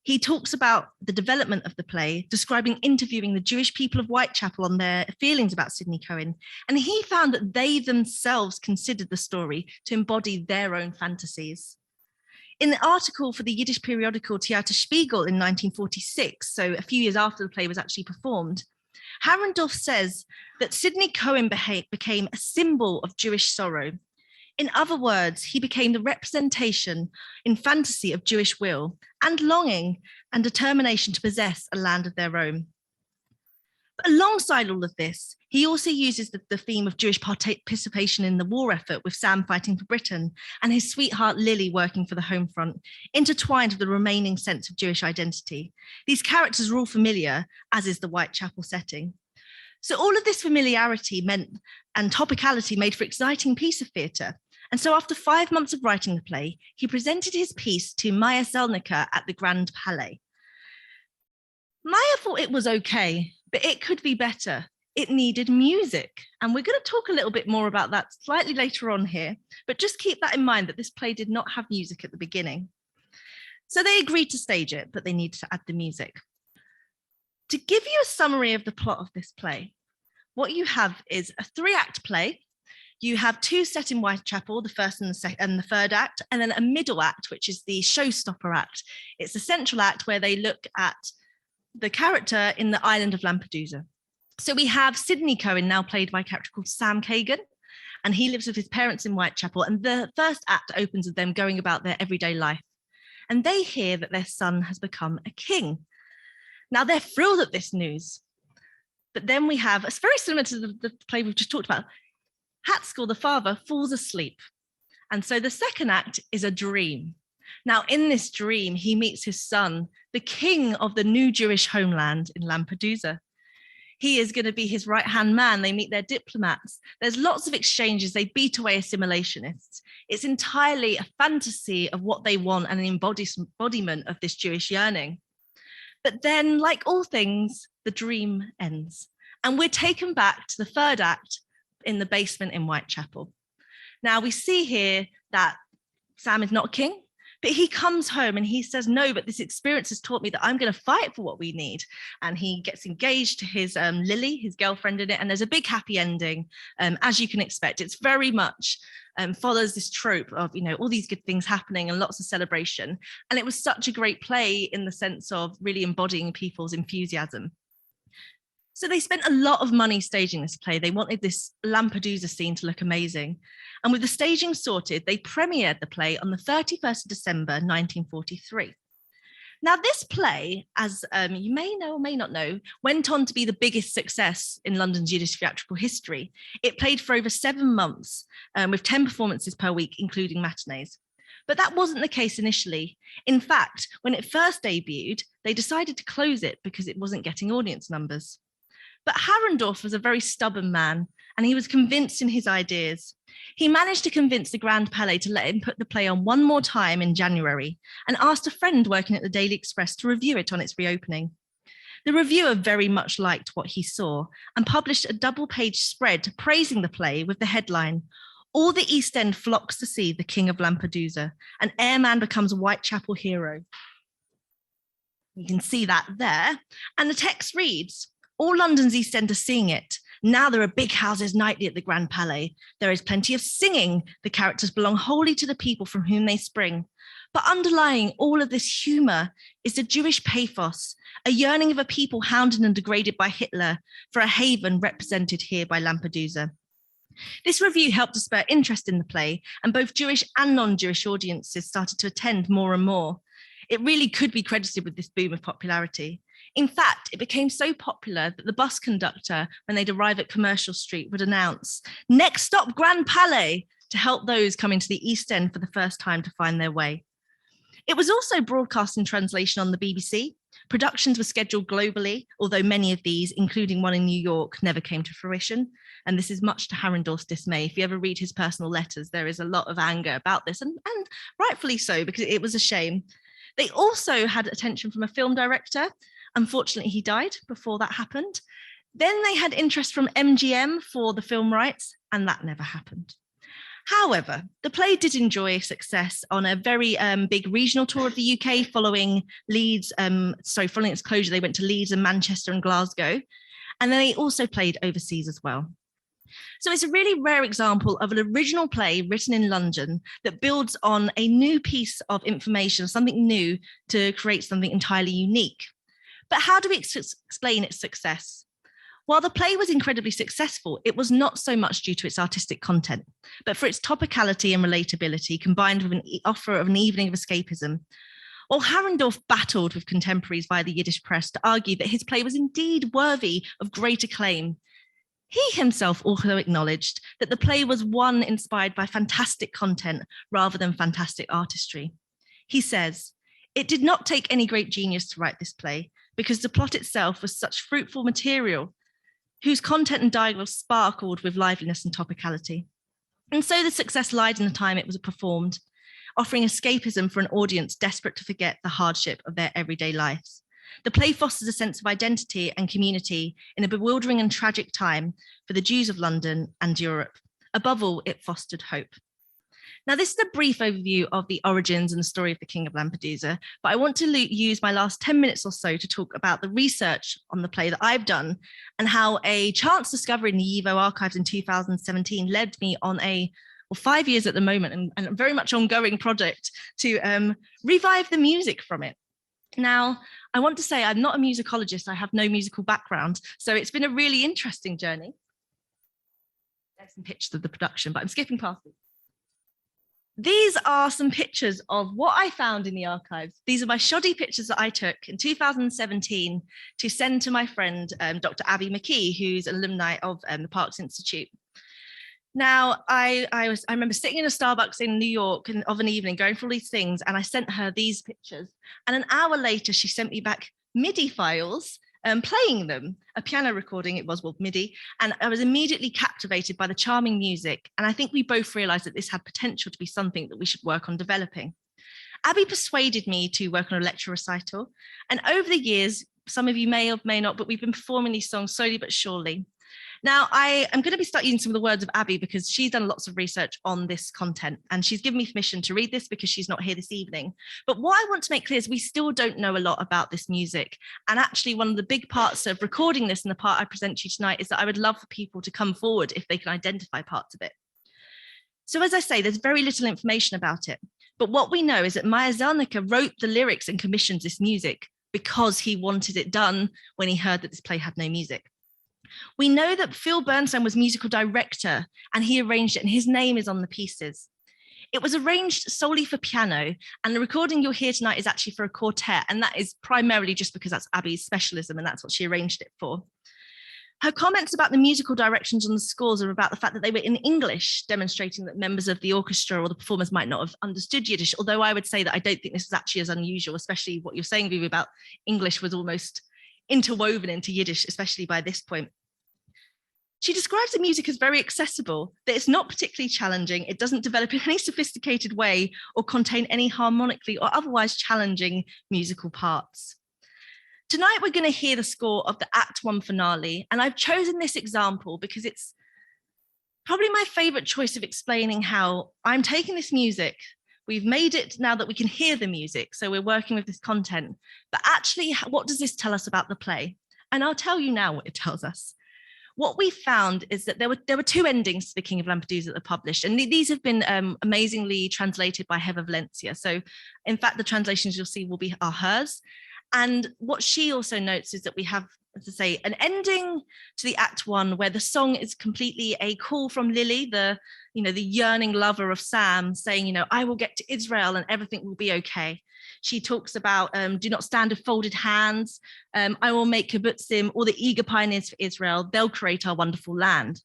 He talks about the development of the play, describing interviewing the Jewish people of Whitechapel on their feelings about Sidney Cohen. And he found that they themselves considered the story to embody their own fantasies. In the article for the Yiddish periodical Theater Spiegel in 1946, so a few years after the play was actually performed, Harrendorf says that Sidney Cohen became a symbol of Jewish sorrow. In other words, he became the representation in fantasy of Jewish will and longing and determination to possess a land of their own. But alongside all of this, he also uses the theme of Jewish participation in the war effort, with Sam fighting for Britain and his sweetheart Lily working for the home front, intertwined with the remaining sense of Jewish identity. These characters are all familiar, as is the Whitechapel setting. So all of this familiarity meant and topicality made for exciting piece of theatre. And so after 5 months of writing the play, he presented his piece to Maya Zelnicka at the Grand Palais. Maya thought it was okay, but it could be better. It needed music. And we're going to talk a little bit more about that slightly later on here, but just keep that in mind that this play did not have music at the beginning. So they agreed to stage it, but they needed to add the music. To give you a summary of the plot of this play, what you have is a 3-act play. You have 2 set in Whitechapel, the first and the third act, and then a middle act, which is the showstopper act. It's the central act where they look at the character in the island of Lampedusa. So we have Sidney Cohen, now played by a character called Sam Kagan, and he lives with his parents in Whitechapel. And the first act opens with them going about their everyday life. And they hear that their son has become a king. Now they're thrilled at this news. But then we have, it's very similar to the play we've just talked about. Hatskill, the father, falls asleep. And so the second act is a dream. Now, in this dream, he meets his son, the king of the new Jewish homeland in Lampedusa. He is going to be his right-hand man. They meet their diplomats. There's lots of exchanges. They beat away assimilationists. It's entirely a fantasy of what they want and an embodiment of this Jewish yearning. But then, like all things, the dream ends. And we're taken back to the third act in the basement in Whitechapel. Now, we see here that Sam is not king, but he comes home and he says, no, but this experience has taught me that I'm going to fight for what we need. And he gets engaged to his Lily, his girlfriend in it. And there's a big happy ending, as you can expect. It's very much follows this trope of, all these good things happening and lots of celebration. And it was such a great play in the sense of really embodying people's enthusiasm. So they spent a lot of money staging this play. They wanted this Lampedusa scene to look amazing. And with the staging sorted, they premiered the play on the 31st of December, 1943. Now, this play, as you may know or may not know, went on to be the biggest success in London's Yiddish theatrical history. It played for over 7 months with 10 performances per week, including matinees. But that wasn't the case initially. In fact, when it first debuted, they decided to close it because it wasn't getting audience numbers. But Harrendorf was a very stubborn man, and he was convinced in his ideas. He managed to convince the Grand Palais to let him put the play on one more time in January, and asked a friend working at the Daily Express to review it on its reopening. The reviewer very much liked what he saw and published a double-page spread praising the play with the headline, "All the East End flocks to see the King of Lampedusa. An airman becomes a Whitechapel hero." You can see that there. And the text reads, "All London's East End are seeing it. Now there are big houses nightly at the Grand Palais. There is plenty of singing. The characters belong wholly to the people from whom they spring. But underlying all of this humour is the Jewish pathos, a yearning of a people hounded and degraded by Hitler for a haven represented here by Lampedusa." This review helped to spur interest in the play, and both Jewish and non-Jewish audiences started to attend more and more. It really could be credited with this boom of popularity. In fact, it became so popular that the bus conductor, when they'd arrive at Commercial Street, would announce, "Next stop, Grand Palais," to help those coming to the East End for the first time to find their way. It was also broadcast in translation on the BBC. Productions were scheduled globally, although many of these, including one in New York, never came to fruition. And this is much to Harrendorf's dismay. If you ever read his personal letters, there is a lot of anger about this, and rightfully so, because it was a shame. They also had attention from a film director. Unfortunately, he died before that happened. Then they had interest from MGM for the film rights, and that never happened. However, the play did enjoy success on a very big regional tour of the UK following following its closure. They went to Leeds and Manchester and Glasgow, and then they also played overseas as well. So it's a really rare example of an original play written in London that builds on a new piece of information, something new, to create something entirely unique. But how do we explain its success? While the play was incredibly successful, it was not so much due to its artistic content, but for its topicality and relatability combined with an offer of an evening of escapism. While Harrendorf battled with contemporaries via the Yiddish press to argue that his play was indeed worthy of great acclaim, he himself also acknowledged that the play was one inspired by fantastic content rather than fantastic artistry. He says, "It did not take any great genius to write this play because the plot itself was such fruitful material whose content and dialogue sparkled with liveliness and topicality." And so the success lied in the time it was performed, offering escapism for an audience desperate to forget the hardship of their everyday lives. The play fosters a sense of identity and community in a bewildering and tragic time for the Jews of London and Europe. Above all, it fostered hope. Now, this is a brief overview of the origins and the story of the King of Lampedusa, but I want to use my last 10 minutes or so to talk about the research on the play that I've done and how a chance discovery in the YIVO archives in 2017 led me on 5 years at the moment and a very much ongoing project to revive the music from it. Now, I want to say I'm not a musicologist, I have no musical background, so it's been a really interesting journey. There's some pictures of the production, but I'm skipping past it. These are some pictures of what I found in the archives. These are my shoddy pictures that I took in 2017 to send to my friend, Dr. Abby McKee, who's an alumni of the Parks Institute. Now, I remember sitting in a Starbucks in New York of an evening, going through all these things, and I sent her these pictures. And an hour later, she sent me back MIDI files playing them, a piano recording it was, well, MIDI, and I was immediately captivated by the charming music. And I think we both realized that this had potential to be something that we should work on developing. Abby persuaded me to work on a lecture recital. And over the years, some of you may or may not, but we've been performing these songs slowly but surely. Now, I am going to be starting using some of the words of Abby because she's done lots of research on this content and she's given me permission to read this because she's not here this evening. But what I want to make clear is we still don't know a lot about this music. And actually, one of the big parts of recording this and the part I present to you tonight is that I would love for people to come forward if they can identify parts of it. So as I say, there's very little information about it. But what we know is that Meyer Zelnicke wrote the lyrics and commissioned this music because he wanted it done when he heard that this play had no music. We know that Phil Bernstein was musical director and he arranged it and his name is on the pieces. It was arranged solely for piano and the recording you'll hear tonight is actually for a quartet, and that is primarily just because that's Abby's specialism and that's what she arranged it for. Her comments about the musical directions on the scores are about the fact that they were in English, demonstrating that members of the orchestra or the performers might not have understood Yiddish, although I would say that I don't think this is actually as unusual, especially what you're saying, Vivi, about English was almost interwoven into Yiddish, especially by this point. She describes the music as very accessible, that it's not particularly challenging, it doesn't develop in any sophisticated way or contain any harmonically or otherwise challenging musical parts. Tonight, we're going to hear the score of the Act 1 finale, and I've chosen this example because it's probably my favorite choice of explaining how I'm taking this music. We've made it now that we can hear the music, so we're working with this content, but actually, what does this tell us about the play? And I'll tell you now what it tells us. What we found is that there were two endings to The King of Lampedusa that are published, and these have been amazingly translated by Heather Valencia. So in fact, the translations you'll see are hers. And what she also notes is that we have, as I say, an ending to the Act 1 where the song is completely a call from Lily, the yearning lover of Sam, saying, I will get to Israel and everything will be okay. She talks about do not stand with folded hands. I will make kibbutzim, all the eager pioneers for Israel. They'll create our wonderful land.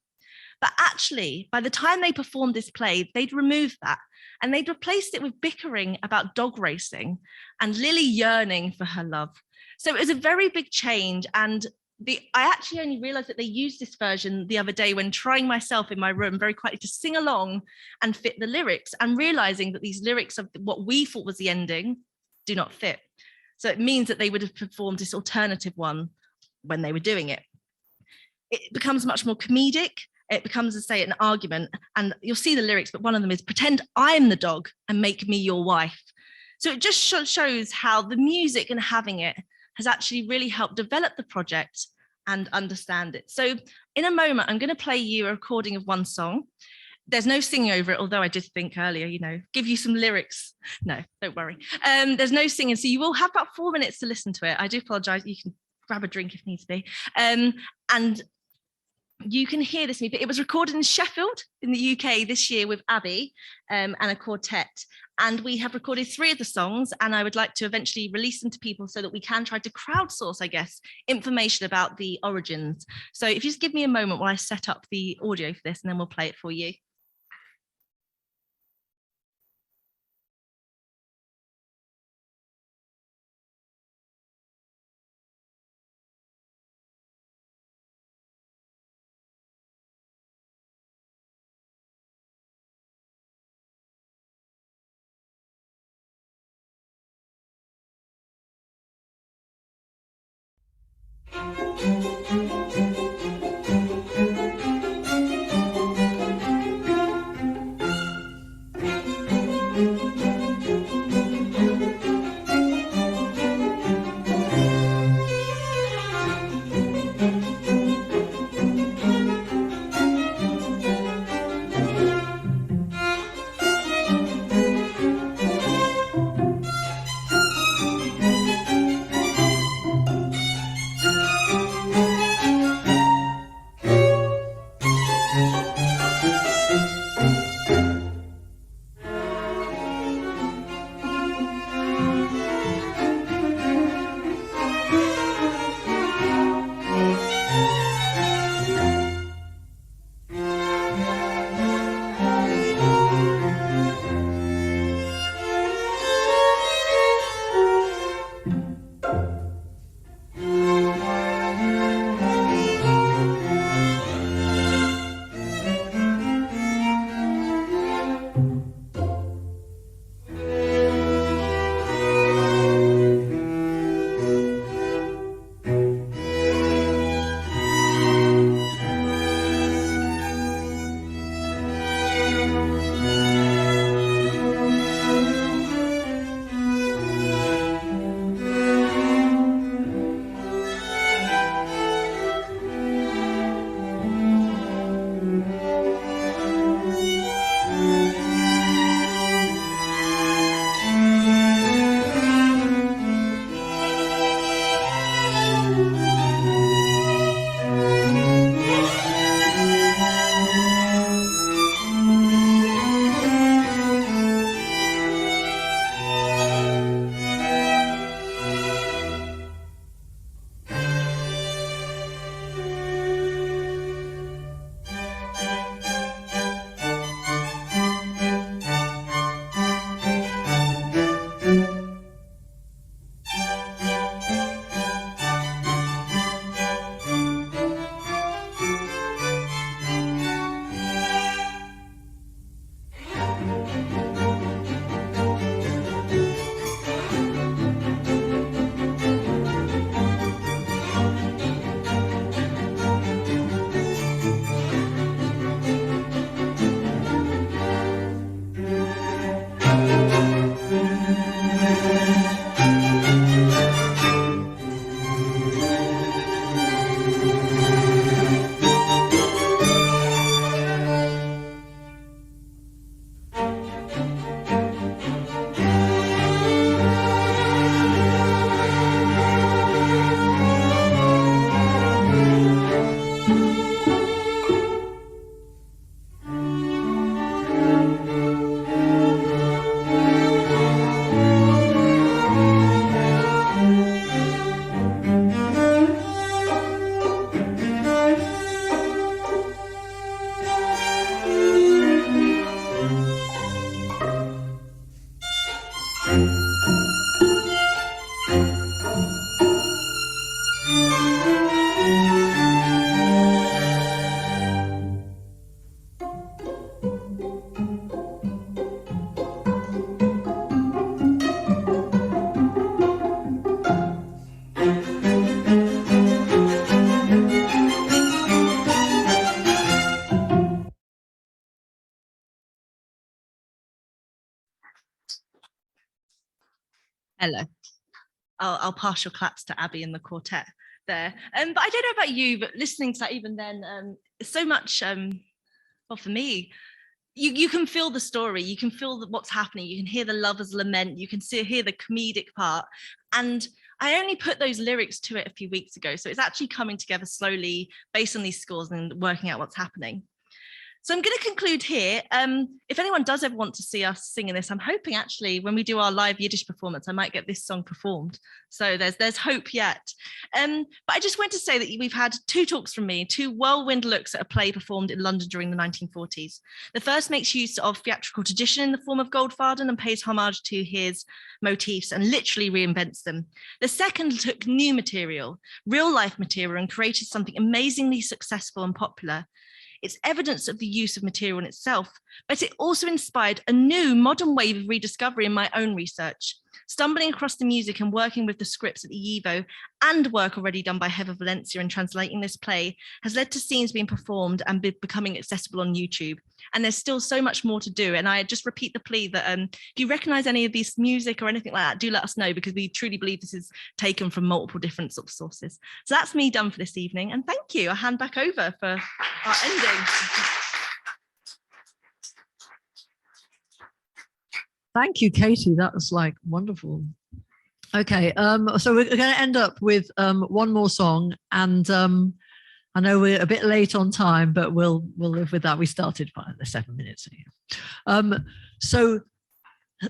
But actually, by the time they performed this play, they'd removed that and they'd replaced it with bickering about dog racing and Lily yearning for her love. So it was a very big change. And I actually only realized that they used this version the other day when trying myself in my room very quietly to sing along and fit the lyrics and realizing that these lyrics of what we thought was the ending do not fit. So it means that they would have performed this alternative one when they were doing it. it becomes much more comedic. It becomes, as say, an argument, and you'll see the lyrics, but one of them is pretend I'm the dog and make me your wife. So it just shows how the music and having it has actually really helped develop the project and understand it. So in a moment, I'm going to play you a recording of one song. There's no singing over it, although I did think earlier, give you some lyrics. No, don't worry. There's no singing. So you will have about 4 minutes to listen to it. I do apologize. You can grab a drink if needs be. And you can hear this music. It was recorded in Sheffield in the UK this year with Abby and a quartet. And we have recorded 3 of the songs, and I would like to eventually release them to people so that we can try to crowdsource, I guess, information about the origins. So if you just give me a moment while I set up the audio for this, and then we'll play it for you. Hello. I'll pass your claps to Abby and the quartet there. But I don't know about you, but listening to that even then, so much, well, for me, you can feel the story, you can feel what's happening, you can hear the lover's lament, you can hear the comedic part. And I only put those lyrics to it a few weeks ago. So it's actually coming together slowly based on these scores and working out what's happening. So I'm going to conclude here. If anyone does ever want to see us singing this, I'm hoping actually when we do our live Yiddish performance, I might get this song performed. So there's hope yet. But I just want to say that we've had 2 talks from me, 2 whirlwind looks at a play performed in London during the 1940s. The first makes use of theatrical tradition in the form of Goldfaden and pays homage to his motifs and literally reinvents them. The second took new material, real life material, and created something amazingly successful and popular. It's evidence of the use of material in itself, but it also inspired a new modern wave of rediscovery in my own research. Stumbling across the music and working with the scripts at the YIVO and work already done by Heather Valencia in translating this play has led to scenes being performed and becoming accessible on YouTube. And there's still so much more to do. And I just repeat the plea that if you recognize any of this music or anything like that, do let us know, because we truly believe this is taken from multiple different sort of sources. So that's me done for this evening. And thank you. I'll hand back over for our ending. Thank you, Katie. That was like wonderful. Okay, so we're going to end up with one more song, and I know we're a bit late on time, but we'll live with that. We started by 7 minutes. So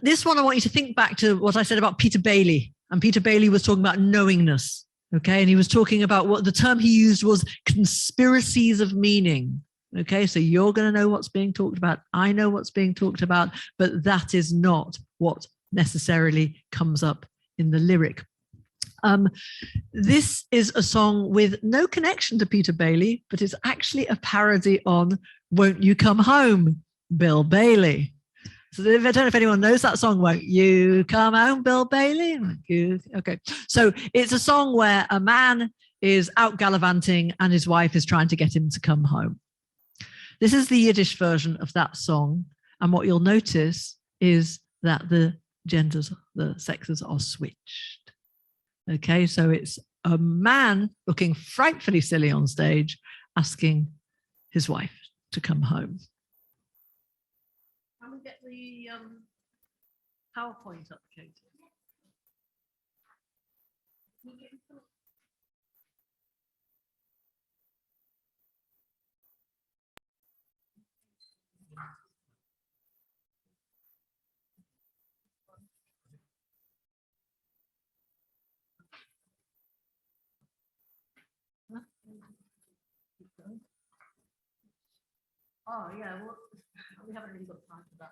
this one, I want you to think back to what I said about Peter Bailey, and Peter Bailey was talking about knowingness. Okay, and he was talking about what the term he used was conspiracies of meaning. Okay, so you're going to know what's being talked about. I know what's being talked about, but that is not what necessarily comes up in the lyric. This is a song with no connection to Peter Bailey, but it's actually a parody on Won't You Come Home, Bill Bailey. So I don't know if anyone knows that song, Won't You Come Home, Bill Bailey? Okay, so it's a song where a man is out gallivanting and his wife is trying to get him to come home. This is the Yiddish version of that song. And what you'll notice is that the genders, the sexes are switched. Okay, so it's a man looking frightfully silly on stage, asking his wife to come home. Can we get the PowerPoint up, Katie? Oh, yeah, well, we haven't really got time for that.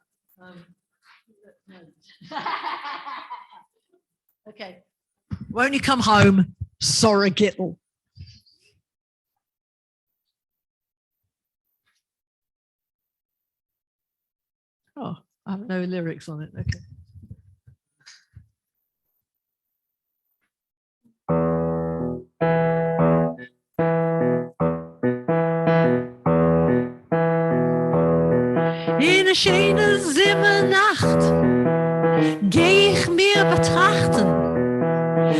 Okay. Won't you come home, Sora Gittel? Oh, I have no lyrics on it. Okay. In eine schöne Sommernacht geh ich mir betrachten,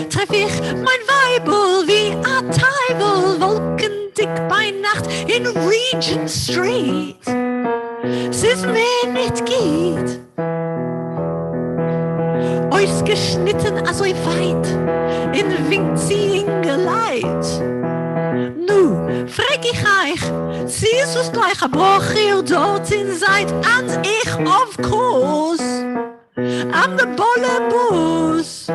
treff ich mein Weibel wie a Teufel, wolkendick bei Nacht in Regent Street. Es ist mir nicht geht, ausgeschnitten also weit, in winzigen Geleit. Nu, frag ich euch, sie ist uns gleich ein Bruch hier dorthin seid, und ich auf Kurs am Bollebus.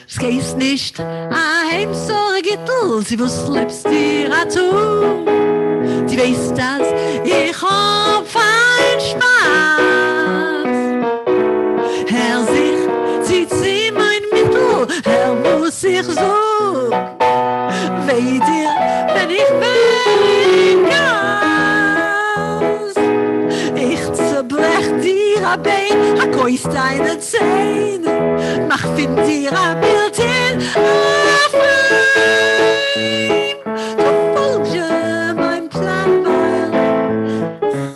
Es geht nicht ein Sora Gittel, sie was lebst dir a tu. Die weiß, dass ich hab fein Spaß. Herr sich zieht sie mein Mittel, Herr muss ich so. Weet ihr, wenn ich bin Gas. Ich zerbrech dir a Bein, a koist deine Zähne, mach find dir a Bild in a Frame. Du folgst ja mein Plan, weil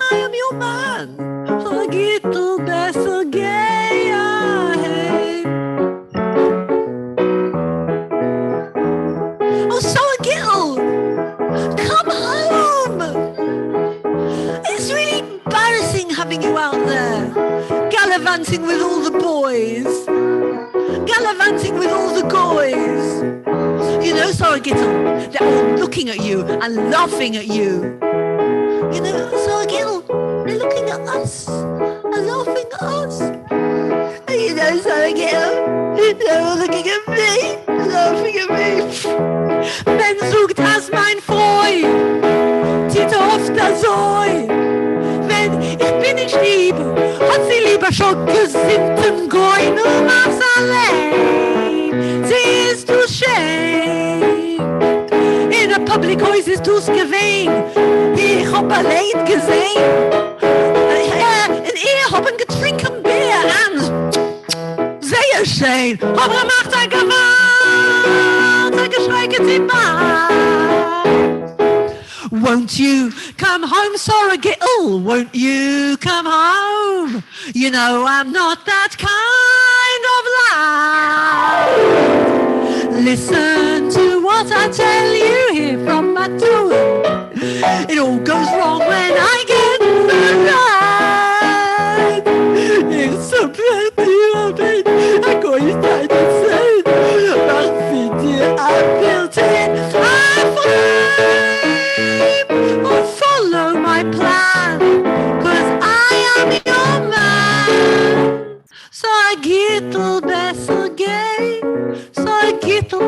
I am your man. Vergittel besser geh ahead. gallivanting with all the boys, gallivanting with all the goys. You know, Sarah Gittel, they're all looking at you and laughing at you. You know, Sarah Gittel, they're looking at us and laughing at us. And you know, Sarah Gittel, they're all looking at me, laughing at me. Men sucht as mein Freund, Tito oft azoi. Wenn ich bin nicht lieb, hat sie lieber schon gesinnten Goy, nur mach's allein. Sie ist too shame. In a public house ist tu's gewein. Ich hab allein gesehen. Und ihr haben getrinken Bier an. Sehr schön. Aber macht ein Gewalt, ein Geschrei geht sie bei. Won't you come home, Sarah Gittel? Won't you come home? You know I'm not that kind of lad. Listen to what I tell you here from my door. It all goes wrong when I get the right. It's so pretty, I'm going to try to say that dear, I built it. Follow my plan, 'cause I am your man. So I gittel besser gay, so I gittel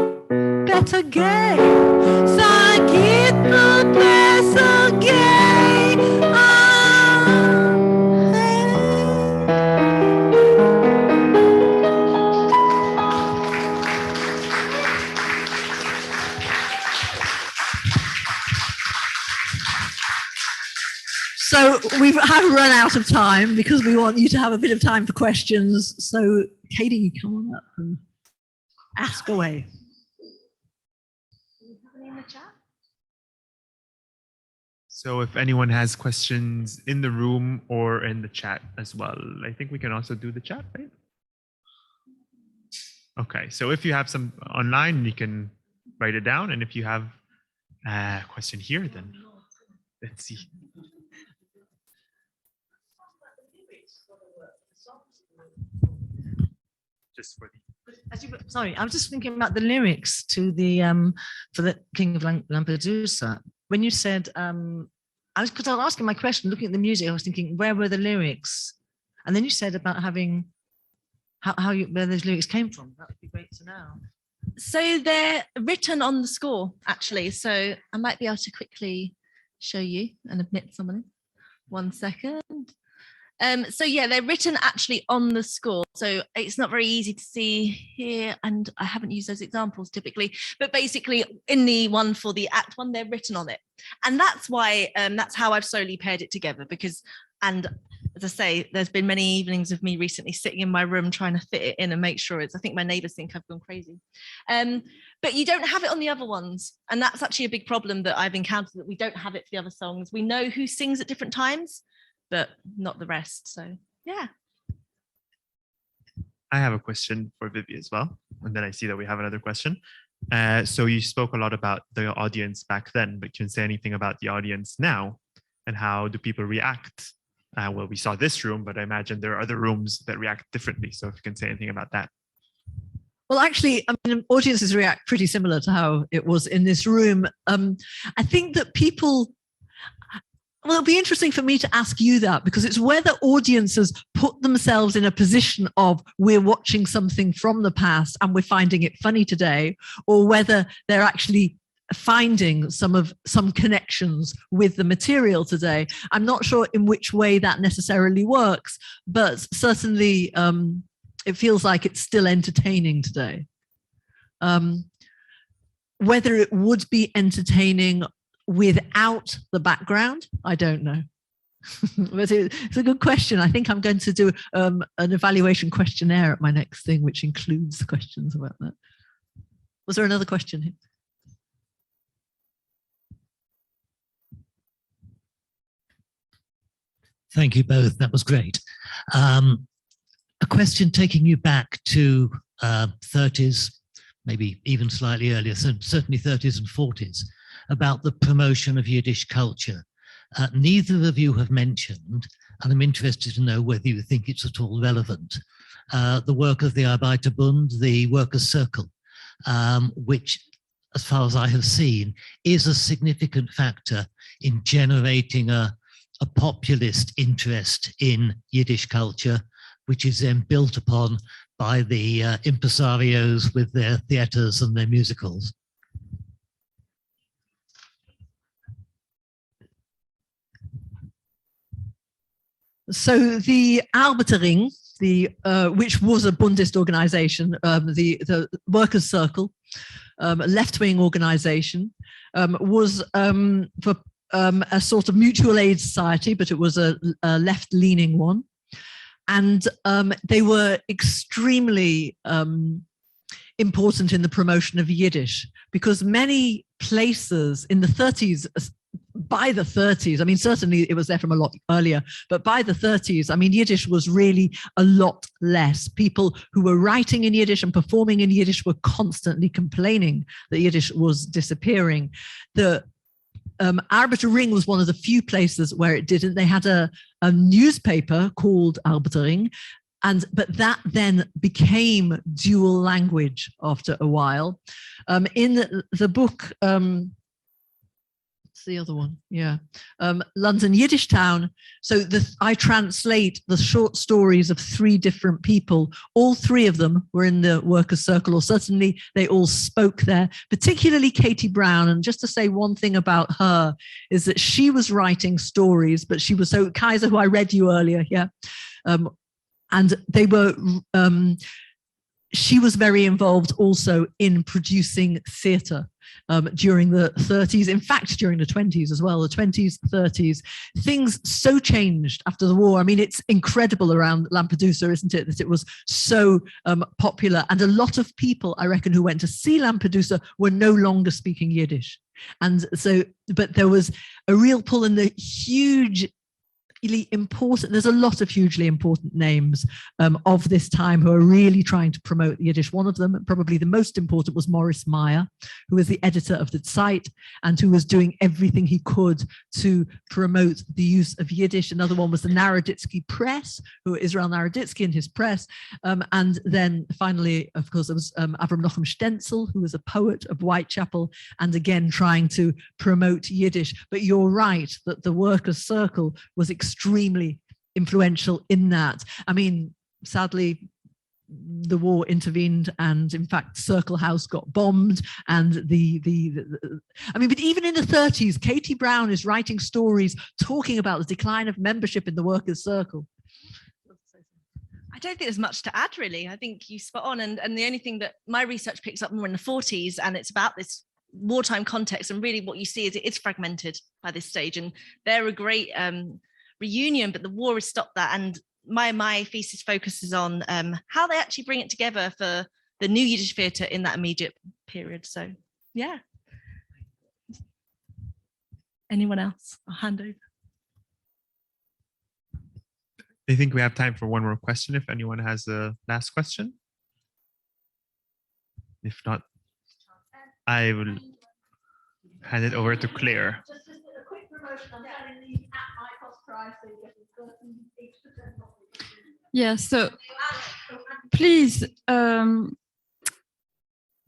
better gay, so I gittel besser gay. So we have run out of time because we want you to have a bit of time for questions. So Katie, come on up and ask away. So if anyone has questions in the room or in the chat as well, I think we can also do the chat, right? Okay, so if you have some online, you can write it down. And if you have a question here, then let's see. Just for the Sorry, I was just thinking about the lyrics to the for the King of Lampedusa. When you said, because I was asking my question, looking at the music, I was thinking, where were the lyrics? And then you said about having where those lyrics came from. That would be great to know. So they're written on the score, actually. So I might be able to quickly show you and admit someone. 1 second. So yeah, they're written actually on the score. So it's not very easy to see here, and I haven't used those examples typically, but basically in the one for the act one, they're written on it. And that's why, that's how I've slowly paired it together because, and as I say, there's been many evenings of me recently sitting in my room trying to fit it in and make sure I think my neighbors think I've gone crazy. But you don't have it on the other ones. And that's actually a big problem that I've encountered, that we don't have it for the other songs. We know who sings at different times, but not the rest. So yeah. I have a question for Vivi as well. And then I see that we have another question. So you spoke a lot about the audience back then, but can you say anything about the audience now and how do people react? Well, we saw this room, but I imagine there are other rooms that react differently. So if you can say anything about that. Well, actually, I mean, audiences react pretty similar to how it was in this room. I think that people, well, it'll be interesting for me to ask you that because it's whether audiences put themselves in a position of we're watching something from the past and we're finding it funny today, or whether they're actually finding some connections with the material today. I'm not sure in which way that necessarily works, but certainly it feels like it's still entertaining today. Whether it would be entertaining without the background, I don't know. But it's a good question. I think I'm going to do an evaluation questionnaire at my next thing, which includes questions about that. Was there another question here? Thank you both. That was great. A question taking you back to 30s, maybe even slightly earlier, certainly 30s and 40s, about the promotion of Yiddish culture. Neither of you have mentioned and I'm interested to know whether you think it's at all relevant. The work of the Arbeiterbund, the Workers' Circle, which, as far as I have seen, is a significant factor in generating a populist interest in Yiddish culture, which is then built upon by the impresarios with their theatres and their musicals. So the Arbeitering, which was a Bundist organization, the Workers' Circle, a left-wing organization, was for a sort of mutual aid society, but it was a left-leaning one. And they were extremely important in the promotion of Yiddish, because many places in the 30s, by the 30s, I mean, certainly it was there from a lot earlier, but by the 30s, I mean, Yiddish was really a lot less. People who were writing in Yiddish and performing in Yiddish were constantly complaining that Yiddish was disappearing. The Arbeitering was one of the few places where it didn't. They had a newspaper called Arbeitering, but that then became dual language after a while. In the book, the other one, yeah, London Yiddish Town. So I translate the short stories of 3 different people. All 3 of them were in the Workers' Circle, or certainly they all spoke there, particularly Katie Brown. And just to say one thing about her is that she was writing stories, but she was, so Kaiser, who I read you earlier, yeah, and they were, she was very involved also in producing theatre. During the 30s, in fact, during the 20s as well, the 20s, 30s, things so changed after the war. I mean, it's incredible around Lampedusa, isn't it, that it was so popular. And a lot of people, I reckon, who went to see Lampedusa were no longer speaking Yiddish. And so, but there was a real pull, in the hugely important, there's a lot of hugely important names of this time who are really trying to promote Yiddish. One of them, probably the most important, was Morris Meyer, who was the editor of the Zeit and who was doing everything he could to promote the use of Yiddish. Another one was the Naroditsky Press, who Israel Naroditsky and his press. And then finally, of course, there was Avram Nochem Stenzel, who was a poet of Whitechapel, and again trying to promote Yiddish. But you're right that the Workers' Circle was extremely influential in that. I mean, sadly, the war intervened, and in fact, Circle House got bombed. And I mean, but even in the 30s, Katie Brown is writing stories talking about the decline of membership in the Workers' Circle. I don't think there's much to add, really. I think you spot on. And the only thing that my research picks up more in the 40s, and it's about this wartime context, and really what you see is it's fragmented by this stage, and they're a great reunion, but the war has stopped that. And my thesis focuses on how they actually bring it together for the new Yiddish theatre in that immediate period. So yeah. Anyone else? I'll hand over. I think we have time for one more question, if anyone has a last question. If not, I will hand it over to Claire. Just a quick promotion. I'm selling these at my cost price, so you get 38% off. Yeah, so please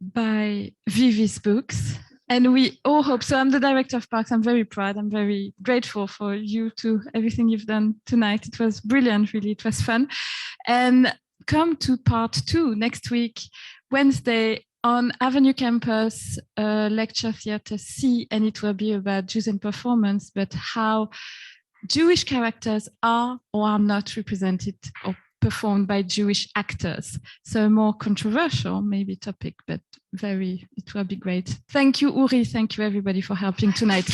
buy Vivi's books. And we all hope, so I'm the director of Parks, I'm very proud, I'm very grateful for you to everything you've done tonight. It was brilliant, really, it was fun. And come to part 2 next week, Wednesday, on Avenue Campus, lecture theatre C, and it will be about Jews in performance, but how Jewish characters are or are not represented or performed by Jewish actors. So a more controversial maybe topic, but it will be great. Thank you, Uri. Thank you everybody for helping tonight.